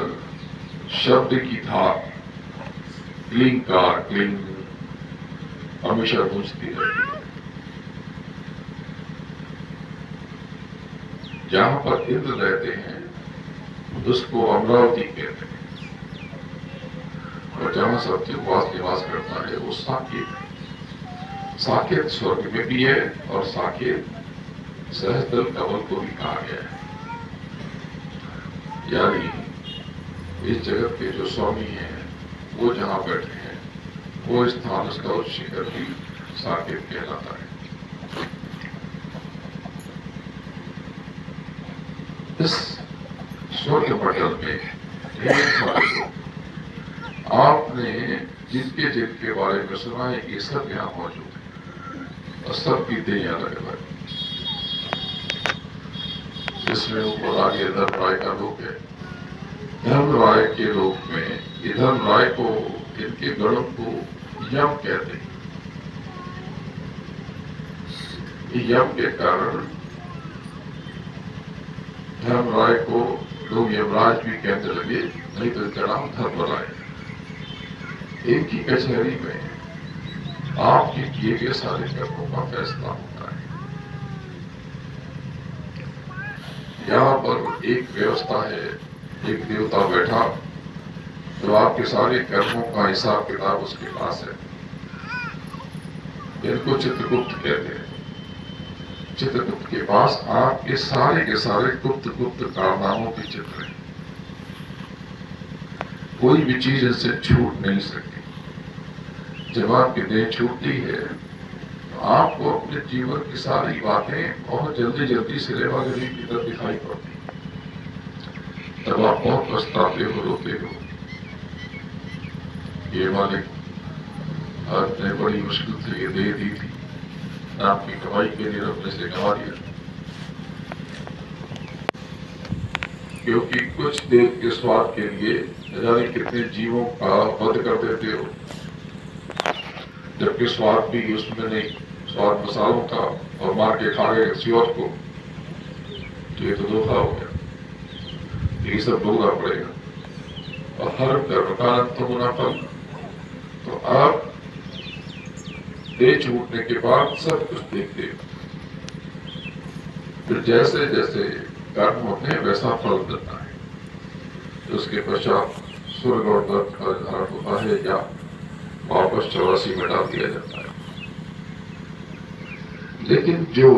B: शब्द की धार, क्लिंकार, क्लिंग हमेशा गूंजती रहती है। जहां पर इंद्र रहते हैं उसको अमरावती कहते हैं, और और जहाँ सत्यवास निवास करता है वो साकेत है। साकेत स्वर्ग में भी है और साकेत सहस्त्र कमल को भी कहा गया है। यानी इस जगत के जो स्वामी हैं वो जहाँ बैठे हैं वो स्थान, उसका उच्च शिखर भी साकेत कहलाता है। इस स्वर्ग मंडल में ढेर सारे लोग, आपने जिनके बारे में सुना है ये सब यहाँ मौजूद है और सब की देह अलग अलग। इसमें ऊपर आगे धर्मराय का लोक है। धर्मराय के लोक में ये धर्मराय को, इनके गणों को यम कहते हैं। यम के कारण धर्मराय को लोग यमराज भी कहने लगे, नहीं तो इसका नाम धर्मराय। एक ही कचहरी में आपके किए गए सारे कर्मों का फैसला होता है। यहाँ पर एक व्यवस्था है, एक देवता बैठा तो आपके सारे कर्मों का हिसाब किताब उसके पास है। इनको चित्रगुप्त कहते हैं। चित्रगुप्त के पास आपके सारे के सारे गुप्त कारनामों के चित्र हैं। कोई भी चीज इससे छूट नहीं सकती। जब आपकी देह छूटती है तो आपको अपने जीवन की सारी बातें बहुत जल्दी सिलेबागरी की तरफ दिखाई पड़ती। तब आप बहुत पछताते हो, रोते हो। ये मालिक आपने बड़ी मुश्किल से ये दे दी थी, आपकी कमाई के लिए अपने से गंवा दिया। क्योंकि कुछ देर के स्वाद के लिए जाने कितने जीवों का वध कर देते हो, जबकि स्वाद भी उसमें नहीं, स्वाद मसालों का, और मार के खा गए किसी और को, तो ये तो धोखा हो गया। ये सब भोगना पड़ेगा। और हर कर्म का अंत होना फल। तो आप देह छूटने के बाद सब कुछ देखते हो, फिर जैसे जैसे कर्म होते हैं वैसा फल देता है। तो उसके पश्चात स्वर्ग और नरक का निर्धारण होता है या वापस 84 में डाल दिया जाता है। लेकिन जो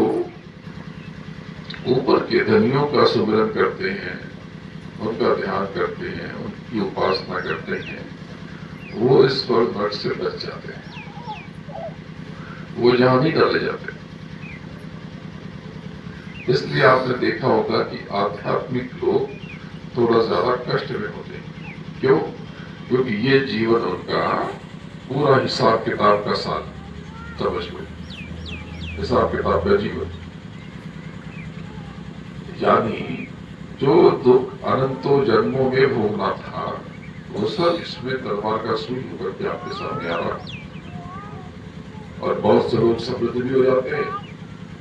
B: ऊपर के धनियों का सुमिरन करते हैं, उनका ध्यान करते हैं, उनकी उपासना करते हैं, वो इस स्वर्ग नरक से बच जाते हैं। वो जहां नहीं डाले जाते। इसलिए आपने देखा होगा कि आध्यात्मिक लोग थोड़ा ज्यादा कष्ट में होते हैं। क्यों? क्योंकि ये जीवन उनका पूरा हिसाब किताब का साथ समझ लो, हिसाब किताब का जीवन। यानी जो दुख अनंतों जन्मों में भोगना था वो सब इसमें तलवार का सुई होकर के आपके सामने आ रहा। और बहुत से लोग समृद्ध भी हो जाते हैं।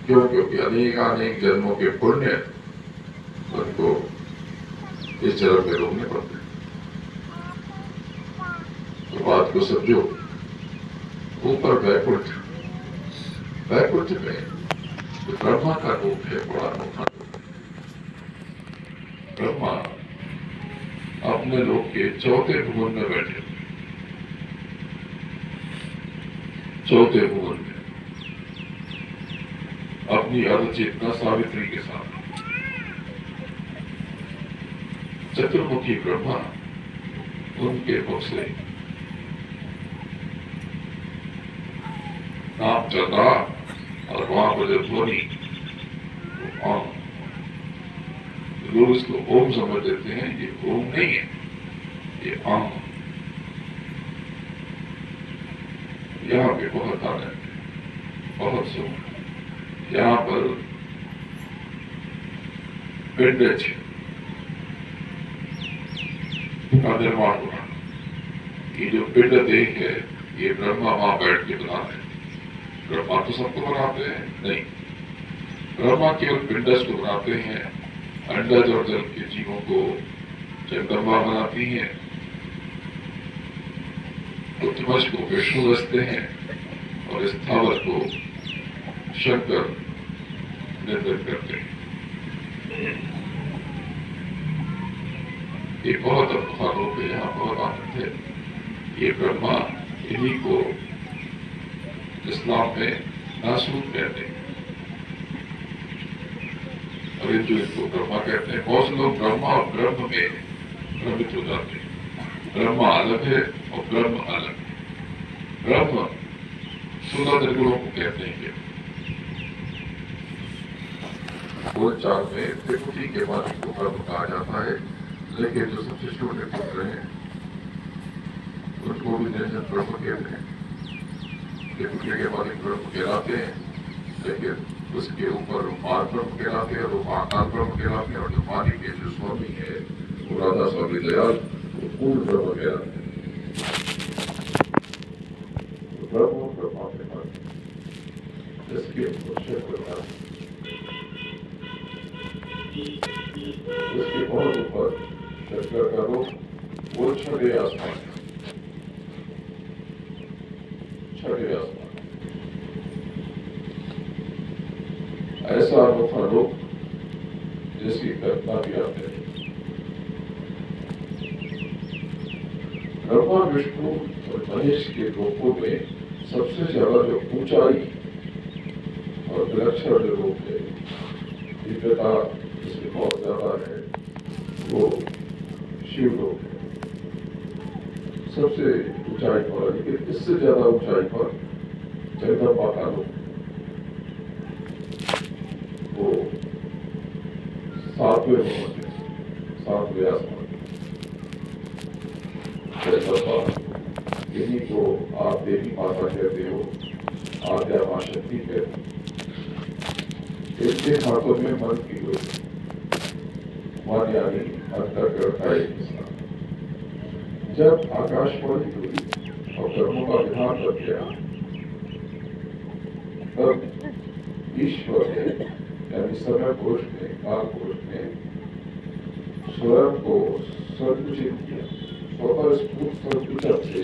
B: क्यों? क्योंकि अनेक जन्मों के पुण्य उनको इस जन्म में रोकने पड़ते हैं। तो बात को समझो। ऊपर वैकुंठ में तो ब्रह्मा का रूप है, बड़ा अनोखा रूप है। ब्रह्मा अपने लोक के चौथे भुवन में बैठे, चौथे भुवन में अपनी अर्धचेतना सावित्री के साथ। चतुर्मुखी ब्रह्मा उनके मुख से नाम चल रहा और वहां पर जब ध्वनि लोग इसको ओम समझ लेते हैं। ये ओम नहीं है, ये आम। यहाँ पे बहुत आनंद है, बहुत सुख। यहाँ पर पिंड का निर्माण हुआ। ये जो पिंड देह है ये ब्रह्मा वहां बैठ के बनाते हैं। ब्रह्मा तो सबको बनाते हैं नहीं, ब्रह्मा केवल पिंडज को बनाते हैं। अंडज और जल के जीवों को जगदम्बा बनाती हैं, उत्तमज को विष्णु रचते हैं और स्थावर को शंकर निर्मित करते हैं। ये बहुत अद्भुत रूप है। यहाँ बहुत आनंद है। ये ब्रह्मा इन्हीं को इस्लाम में नासूर कहते हैं और हिंदू इनको ब्रह्मा कहते हैं। बहुत से लोग ब्रह्मा और ब्रह्म में भ्रमित हो जाते हैं। ब्रह्मा अलग है और ब्रह्म अलग है। ब्रह्म 16 निर्गुणों को कहते हैं। बोलचाल में त्रिपुटी के मालिक को ब्रह्म कहा जाता है, लेकिन जो सबसे छोटे पुत्र हैं उनको भी निर्जन ब्रह्म कहते हैं। त्रिपुटी के मालिक ब्रह्म कहलाते हैं, लेकिन उसके ऊपर मार ब्रह्म कहलाते हैं और महाकाल ब्रह्म कहलाते हैं, और जो मालिक के जो स्वामी है वो राधा स्वामी दयाल वो पूर्ण ब्रह्म कहलाते हैं। ब्रह्म ब्रह्मा के मालिक जिसके उसके बहुत ऊपर शंकर का रूप वो छठे आसमान, छठे आसमान ऐसा अनोखा रूप जिसकी कल्पना भी आते हैं। ब्रह्मा विष्णु और महेश के रूपों में सबसे ज्यादा जो ऊंचाई और विलक्षण जो रूप है, दिव्यता जिसमें बहुत ज्यादा है, वो शिव रूप है सबसे ऊंचाई पर। लेकिन इससे ज्यादा ऊंचाई पर जगदम्बा का रूप, वो सातवें भवन में, सातवें आसमान। जगदम्बा इन्हीं को आप देवी माता कहते हो, आद्या मां शक्ति कहते हो। इनके हाथों में मन की हुई मन यानी अंतःकरण का एक हिस्सा। जब आकाशवाणी हुई और कर्मों का विधान बन गया, तब ईश्वर ने यानी समय पुरुष ने, काल पुरुष ने स्वयं को संकुचित किया। स्वतः स्फूर्त संकुचन से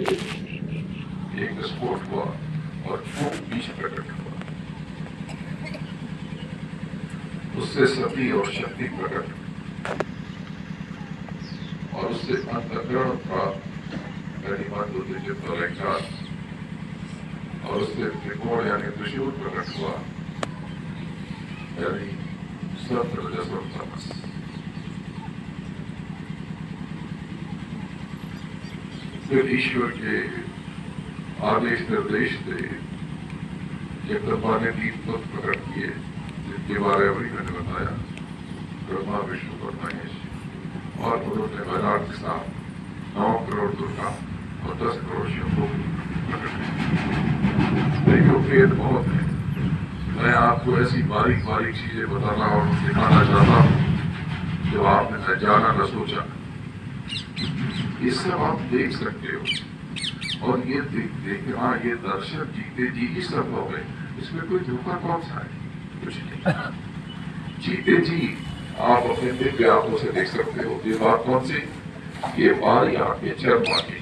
B: एक स्फोट हुआ और खूब बीज प्रकट हुआ। उससे सती और शक्ति प्रकट और उससे अंतःकरण प्राप्त गरिमान दुर्दिचित और अहंकार, और उससे त्रिकोण यानी त्रिशूल प्रकट हुआ, यानी सत्य रजस और तमस। फिर ईश्वर के आदेश निर्देश से जगदम्बा ने 3 पुत्र प्रकट किए, जिनके बारे में मैंने बताया, ब्रह्मा विष्णु और महेश। और उन्होंने वैराट के साथ 9 करोड़ दुर्गा और 10 करोड़ शिव को प्रकट किया। देखो भेद बहुत है। मैं आपको ऐसी बारीक बारीक चीजें बताना और दिखाना चाहता हूँ जो आपने न जाना न सोचा। ये सब आप देख सकते हो, और ये देखना, ये दर्शन जीते जी ही संभव है। इसमें कोई धोखा कौन सा है? कुछ नहीं। जीते जी आप अपने दिव्य आंखों से देख सकते हो। ये बात कौन सी? ये बारी आंख, ये चर्म आंखें,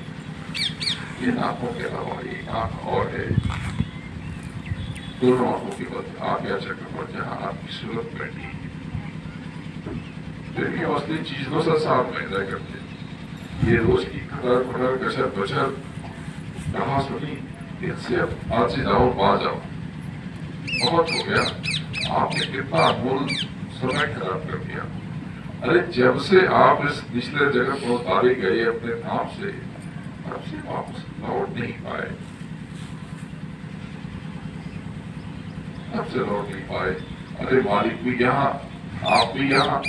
B: ये आंखों के अलावा एक आंख और है, दोनों आंखों के मध्य आज्ञा चक्र पर, जहां आपकी सूरत बैठी है। फिर ये असली चीज को संसार में रह करते, ये रोज की खटर पटर कचर बचर कहा सुनी, इनसे अब आज से जाओ बाहर जाओ, बहुत हो गया। आपने कितना अनमोल समय खराब कर दिया। अरे जब से आप इस निचले जगह पर उतारे गए अपने धाम से, तब से वापस लौट नहीं पाए, तब से लौट नहीं पाए। अरे मालिक भी यहाँ, आप भी यहाँ,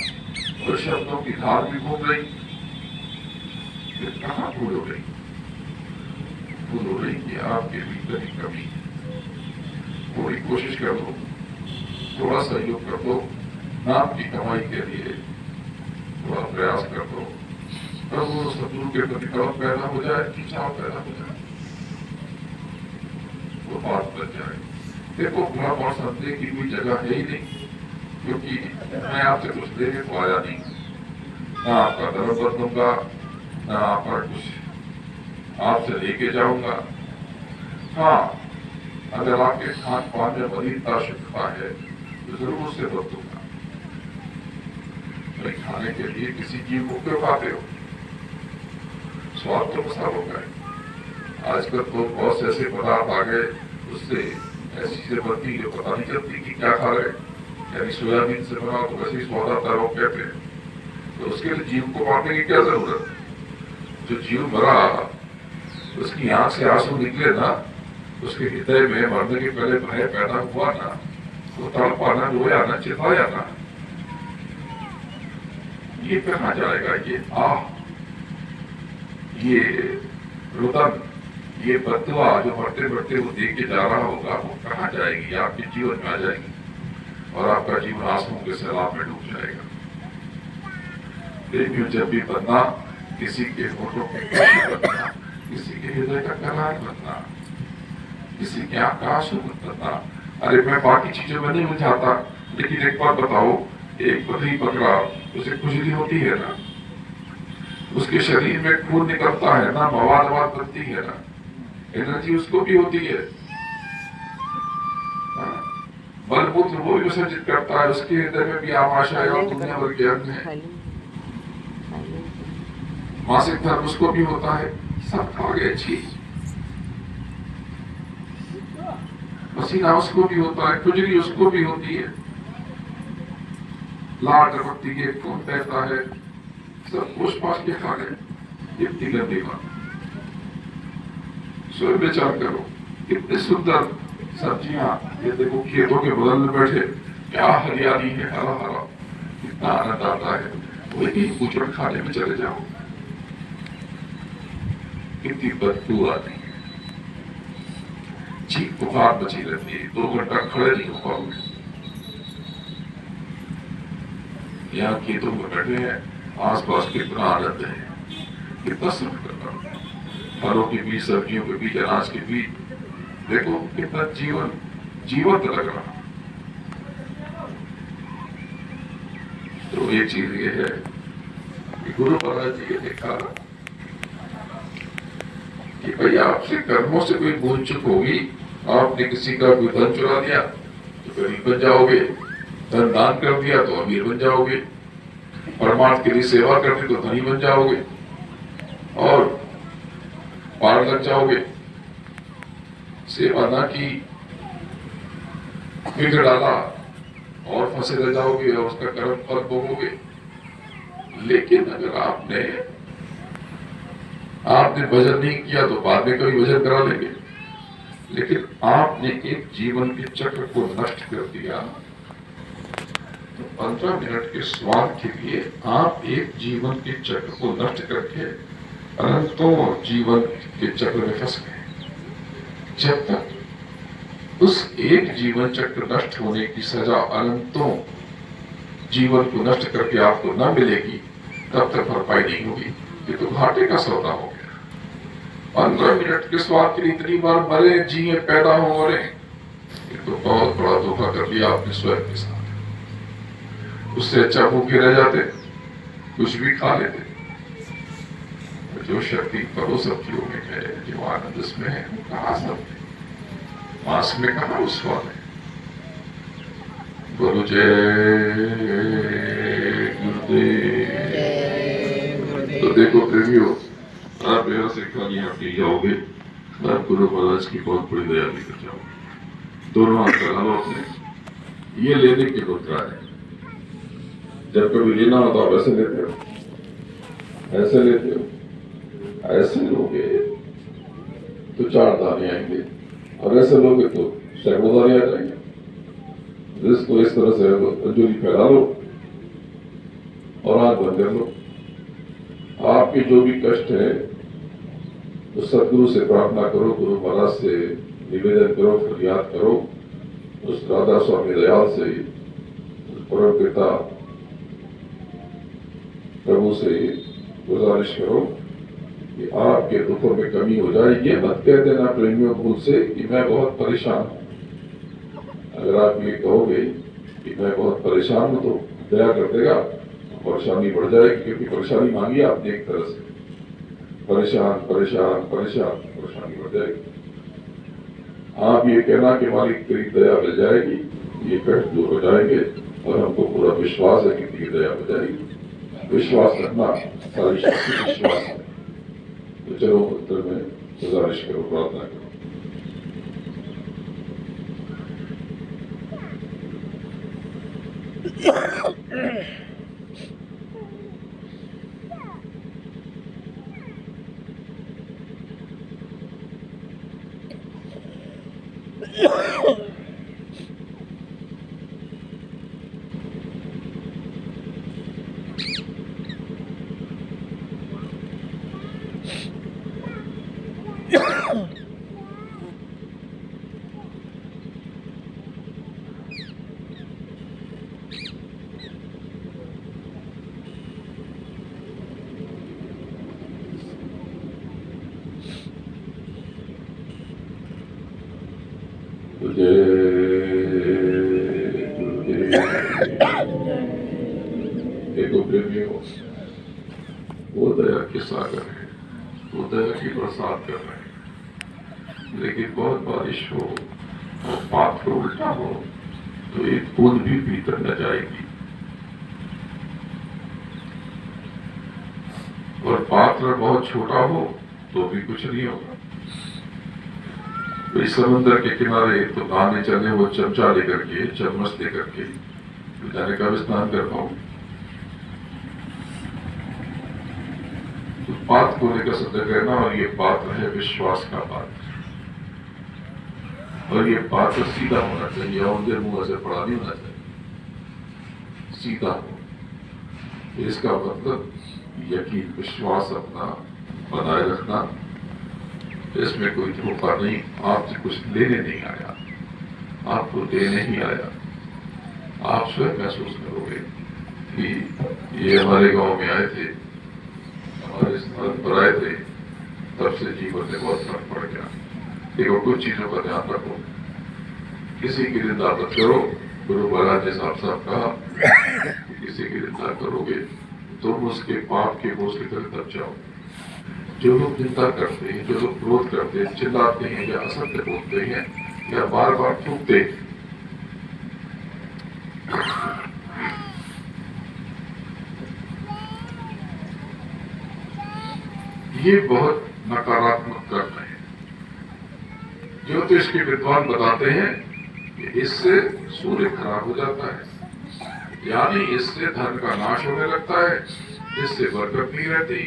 B: और शब्दों की धार भी घूम रही, फिर कहाँ भूल हो गई? भूल हो रही कि आपके भीतर ही कमी है। थोड़ी कोशिश कर दो, थोड़ा सहयोग कर दो, नाम की कमाई के लिए थोड़ा प्रयास कर दो, तब वो शत्रु के प्रति तड़प पैदा हो जाए, खिंचाव पैदा हो जाए, वो बात बन जाए। देखो भ्रम और संदेह की कोई जगह है ही नहीं, क्योंकि मैं आपसे कुछ लेने को आया नहीं, ना आपका धर्म बदलूंगा, ना आपका कुछ आपसे लेके जाऊंगा। हाँ, अगर आपके खान पान में मलिनता शुद्धता है तो जरूर उसे बदलूंगा। भाई खाने के लिए किसी जीव को क्यों खाते हो? स्वाद तो बसा होगा, आजकल तो बहुत से ऐसे पदार्थ आ गए, उससे ऐसी चीजें बनती है जो पता नहीं चलती कि क्या खा रहे। यानी सोयाबीन से बना तो वैसे ही स्वाद आता है, लोग कहते हैं। तो उसके लिए जीव को मारने की क्या जरूरत है? जो जीव मरा, उसकी आंख से आंसू निकले ना, उसके हृदय में मरने के पहले भय पैदा हुआ ना, वो तड़पा ना, रोया ना, चिल्लाया ना, ये कहाँ जाएगा? ये रुदन, ये बदुआ जो बढ़ते बढ़ते वो देख के जा रहा होगा, वो कहाँ जाएगी? आपके जीवन में आ जाएगी और आपका जीवन आंसुओं के सैलाब में डूब जाएगा। प्रेमियों, जब भी बनना, किसी के होठों पे खुशी बनना, किसी के हृदय का करार बनना, किसी के आकाश मत बनना। अरे मैं बाकी चीजों में नहीं बुझाता, लेकिन एक बात बताओ, एक बकरी पकड़ा, उसे खुजली होती है ना, उसके शरीर में खून निकलता है ना, मवाद बनती है ना, एनर्जी उसको भी होती है। बलबूत्र वो भी विसर्जित करता है, उसके हृदय में भी आमाशय और दुनिया भर के अंग है। मासिक धर्म उसको भी होता है। सब खा गए चीज, पसीना उसको भी होता है, खुजली उसको भी होती है, लाल टपकती है, खून बहता है, सब पोष पास के खा गए। इतनी गंदी बात। स्वयं विचार करो, कितनी सुंदर सब्जियां, ये देखो खेतों के बगल में बैठे, क्या हरियाली है, हरा हरा, कितना आनंद आता है। वही कुचड़ खाने में चले जाओ, कितनी बदबू आती है, चीख पुकार बची रहती है, 2 घंटा खड़े नहीं हो पाओगे। यहाँ खेतों में बैठे हैं, आसपास कितना आनंद है, कितना सुख करना, फलों के बीच, सब्जियों के बीच, अनाज के बीच, देखो कितना जीवन जीवंत लग रहा। तो ये चीज ये है कि गुरु महाराज जी ने देखा कि भाई आपसे कर्मों से कोई भूल चूक होगी, आपने किसी का कोई धन चुरा दिया तो गरीब बन जाओगे, धन दान कर दिया तो अमीर बन जाओगे, परमार्थ के लिए सेवा कर दी तो धनी बन जाओगे और पार लग जाओगे। सेवा ना की, बिगड़ डाला और फंसे रह जाओगे और उसका कर्म फल भोगोगे। लेकिन अगर आपने भजन नहीं किया तो बाद में कभी भजन करा लेंगे, लेकिन आपने एक जीवन के चक्र को नष्ट कर दिया तो 15 मिनट के स्वाद के लिए आप एक जीवन के चक्र को नष्ट करके अनंतों जीवन के चक्र में फंस गए। जब तक उस एक जीवन चक्र नष्ट होने की सजा अनंतों जीवन को नष्ट करके आपको न मिलेगी, तब तक भरपाई नहीं होगी। ये तो घाटे का सौदा हो गया। 15 मिनट के स्वाद के लिए इतनी बार मरे, जिए, पैदा हो रहे, ये तो बहुत बड़ा धोखा कर लिया आपने स्वयं के साथ। उससे अच्छा भूखे रह जाते, कुछ भी खा लेते। जो शक्ति फलों सब्जियों में है, जो आनंद इसमें है, वो कहाँ सब है? मांस में कहाँ उस स्वाद है? बोलो जय गुरुदेव। तो देखो प्रेमियों, आप मेरा सिर्फ यहाँ पी जाओगे, आप गुरु महाराज की बहुत बड़ी दया लेकर जाओगे। दोनों हाथ लगाओ अपने, ये लेने की मुद्रा है। जब कभी लेना हो तो आप ऐसे लेते हो, ऐसे लेते हो, ऐसे लोगे तो 4 दाने आएंगे और ऐसे लोगे तो सैकड़ों दाने आ जाएंगे। इसको इस तरह से अंजलि फैला लो और हाथ बंद कर लो। आपके जो भी कष्ट है तो सदगुरु से प्रार्थना करो, गुरु महाराज से निवेदन करो, फरियाद करो, उस राधा स्वामी दयाल से, परम पिता प्रभु से गुजारिश करो कि आपके दुखों में कमी हो जाए। ये मत कह देना प्रेमियों भूल से कि मैं बहुत परेशान हूं। अगर आप ये कहोगे कि मैं बहुत परेशान हूं तो दया कर देगा, तो परेशानी बढ़ जाएगी, क्योंकि परेशानी मांगी आपने एक तरह से। परेशान परेशान परेशान, परेशानी बढ़ जाएगी। आप ये कहना कि मालिक तेरी दया मिल जाएगी, ये कष्ट दूर हो जाएंगे और हमको पूरा विश्वास है कि तेरी दया हो जाएगी। विश्वास रखना, सारी शक्ति विश्वास है। तो चलो उत्तर में गुजारिश करो, प्रार्थना करो। देखो प्रेमियों, वो दया के सागर है, वो दया की बरसात कर रहे हैं, लेकिन बहुत बारिश हो और पात्र उल्टा हो तो एक बूंद भी भीतर न जाएगी, और पात्र बहुत छोटा हो तो भी कुछ नहीं होगा। इस समुद्र के किनारे तो नहाने चले, वो चमचा लेकर के, चम्मच लेकर के जाने का भी स्नान कर पाऊं, तो पात्र को लेकर सतर्क रहना। और ये पात्र है विश्वास का पात्र, और ये पात्र सीधा होना चाहिए, औंधे मुंह से पड़ा नहीं होना चाहिए, सीधा हो। इसका मतलब यकीन, विश्वास अपना बनाए रखना, इसमें कोई धोखा नहीं। आपसे कुछ लेने नहीं आया, आपको देने ही आया। आप स्वयं महसूस करोगे कि ये हमारे गांव में आए थे, हमारे स्थान पर आए थे, तब से जीवन में बहुत फर्क पड़ गया। देखो, कुछ चीजों का ध्यान रखो, किसी की निंदा मत करो। गुरु महाराज ने साफ साफ कहा, किसी की निंदा करोगे तुम उसके पाप के बोझ की तरह दब जाओ। जो लोग निंदा करते हैं, जो लोग क्रोध करते हैं, चिल्लाते हैं या असत्य बोलते हैं या बार बार थूकते हैं, ये बहुत नकारात्मक कर्म है। ज्योतिष के विद्वान बताते हैं कि इससे सूर्य खराब हो जाता है, यानी इससे धन का नाश होने लगता है, इससे बरकत नहीं रहती,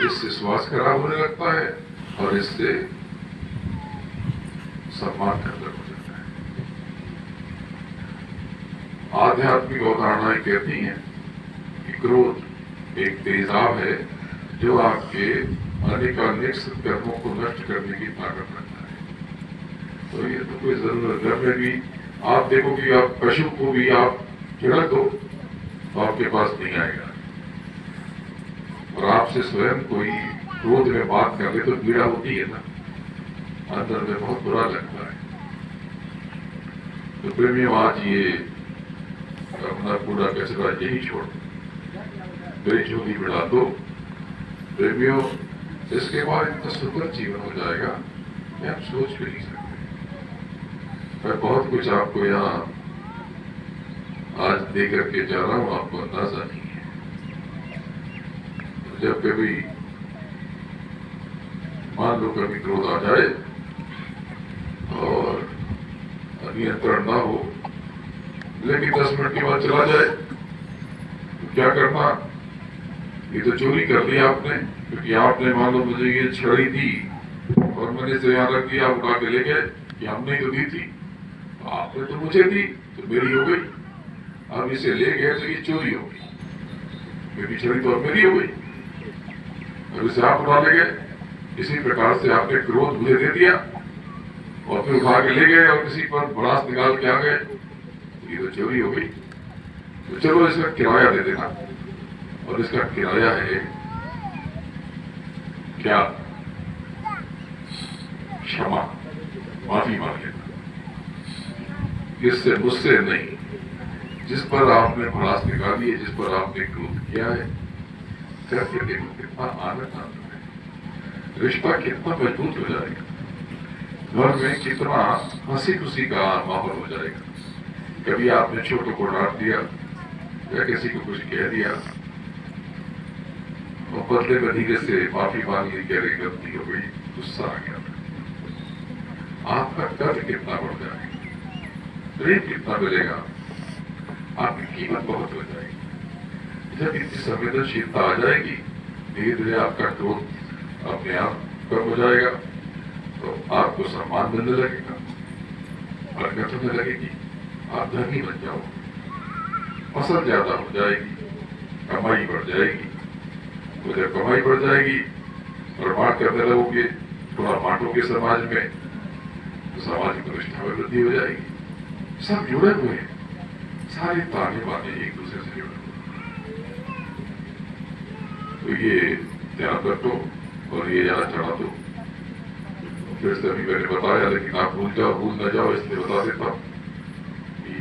B: इससे स्वास्थ्य खराब होने लगता है, और इससे सम्मान खत्म हो जाता है। आध्यात्मिक अवधारणाएं कहती हैं कि क्रोध एक तेजाब है जो आपके अनेकानेक सत्कर्मों को नष्ट करने की ताकत रखता है। तो ये तो कोई जरूरत, घर में भी आप देखो कि आप पशु को भी आप झिड़क दो तो आपके पास नहीं आएगा, और आपसे स्वयं कोई क्रोध में बात कर ले तो पीड़ा होती है ना, अंदर में बहुत बुरा लगता है। तो प्रेमियों, आज ये अपना कूड़ा कचरा यही छोड़ मेरी झोली बिड़ा दो। प्रेमियों, इसके बाद इतना सुंदर जीवन हो जाएगा कि आप सोच भी नहीं सकते। मैं बहुत कुछ आपको यहाँ आज दे करके जा रहा हूँ, आपको अंदाजा नहीं है। जब कभी मान लो कभी क्रोध आ जाए और नियंत्रण ना हो, लेकिन 10 मिनट के बाद चला जाए, तो क्या करना? ये तो चोरी कर लिया आपने, क्योंकि आपने मान लो मुझे ये छड़ी दी और मैंने इसे यहाँ रख दिया, उठा के ले गए कि हमने तो दी थी, आपने तो मुझे दी तो मेरी हो गई। अब इसे ले गए तो ये चोरी हो गई, क्योंकि छड़ी तो अब मेरी हो गई, और इसे आप उठा ले गए। इसी प्रकार से आपने क्रोध मुझे दे दिया और फिर उठा के ले गए और किसी पर भड़ास निकाल के आ गए, ये तो चोरी हो गई। तो चलो इसका किराया दे देना, और इसका किराया है क्या? क्षमा, माफी मांग लेना। इससे मुझसे नहीं, जिस पर आपने भड़ास निकाली है, जिस पर आपने क्रोध किया है, करके देखो कितना आनंद आता है, रिश्ता कितना मजबूत हो जाएगा, घर में कितना हंसी खुशी का माहौल हो जाएगा। कभी आपने छोटों को डांट दिया या किसी को कुछ कह दिया और बदले में धीरे से माफी मांग ली, कह रही गलती हो गई, गुस्सा आ गया था, आपका कर्ज कितना बढ़ जाएगा, प्रेम कितना मिलेगा, आपकी कीमत बहुत हो जाएगी। जब इतनी संवेदनशीलता आ जाएगी, धीरे धीरे आपका क्रोध अपने आप कम हो जाएगा, तो आपको सम्मान मिलने लगेगा, बरकत होने लगेगी, आप धनी बन जाओगे, फसल ज्यादा हो जाएगी, कमाई बढ़ जाएगी। तो जब कमाई बढ़ जाएगी और बांट करने लगोगे, थोड़ा बांटोगे समाज में, तो सामाजिक प्रतिष्ठा में वृद्धि हो जाएगी। सब जुड़े हुए हैं, सारी ताने बातें एक दूसरे से जुड़े हुए। तो ये ध्यान रखो और ये याद चढ़ा दो। फिर से अभी मैंने बताया, लेकिन आप भूल न जाओ, इसलिए बता देता हूँ कि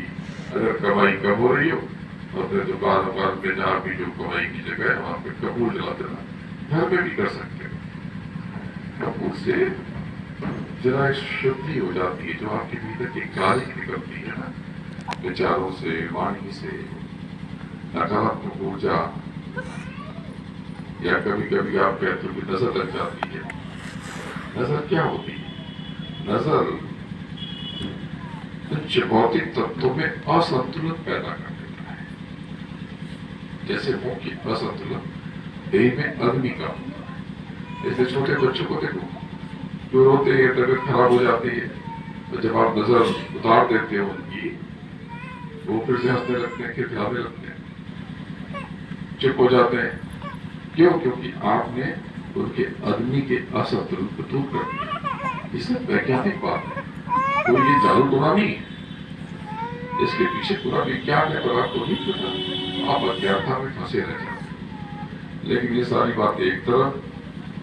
B: अगर कमाई कम हो रही हो तो अपने दुकान में जहाँ भी जो कमाई की जगह है वहां पे कपूर जला देना। घर में भी कर सकते हो, कपूर से जरा शुद्धि हो जाती है, जो आपके भीतर की काली निकलती है ना, विचारों से, वाणी से, नकारात्मक ऊर्जा, या कभी कभी आप कहते हो कि नजर लग जाती है। नजर क्या होती है? नजर कुछ भौतिक तत्वों में असंतुलन पैदा कर देता है। जैसे मुंह की असंतुलन देह में अग्नि का, जैसे छोटे बच्चों को देखो जो रोते हैं, तबीयत खराब हो जाती है, तो जब आप नजर उतार देते हो उनकी, वो फिर से हंसने लगते हैं, खिलखिलाने लगते हैं, चुप हो जाते हैं। क्यों? क्योंकि आपने उनके अग्नि के असंतुलन को दूर कर दिया। ये सब वैज्ञानिक बात है, कोई ये जादू टोना नहीं है, इसके पीछे पूरा विज्ञान है, पर आपको नहीं पता, आप अज्ञानता में फंसे रह जाते। लेकिन ये सारी बातें एक तरफ,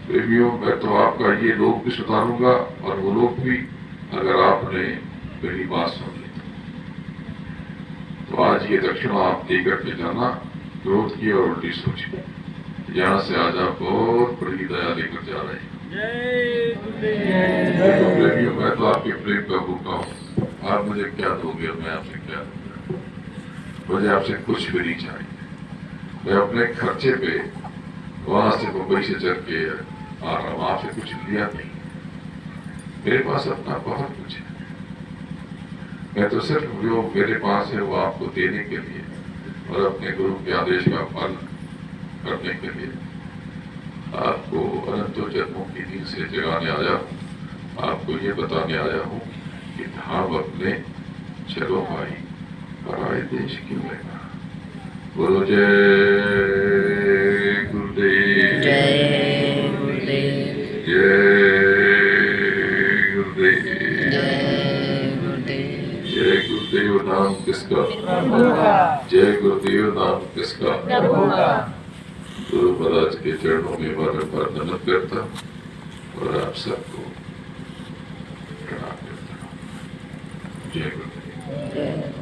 B: प्रेमियों मैं तो आपका ये लोग भी सुधारूंगा और वो लोग भी, अगर आपने मेरी बात सुन ली। तो आज ये दक्षिणा आप देकर के जाना, क्रोध की और उल्टी सोच की। यहाँ से आज आप बहुत बड़ी दया लेकर जा रहे हैं। तो प्रेमियों मैं तो आपके प्रेम का भूखा हूँ, आप मुझे क्या दोगे, मैं आपसे क्या दूंगा? मुझे आपसे कुछ भी नहीं चाहिए। मैं अपने खर्चे पे वहां से मुंबई से चल के आ रहा हूँ, आपसे कुछ लिया नहीं। मेरे पास अपना बहुत कुछ है, मैं तो सिर्फ जो मेरे पास है वो आपको देने के लिए और अपने गुरु के आदेश का पालन करने के लिए आपको अनंतों जन्मों की नींद से जगाने आया हूँ। आपको ये बताने आया हूँ कि धाम अपने चलो भाई, पराए देश क्यों लेना। बोलो जय गुरुदेव, जय गुरुदेव, जय गुरुदेव, जय गुरुदेव। नाम किसका? जय गुरुदेव नाम किसका? गुरु महाराज के चरणों में बारंबार नमन करता और आप सबको प्रणाम करता। जय गुरुदेव।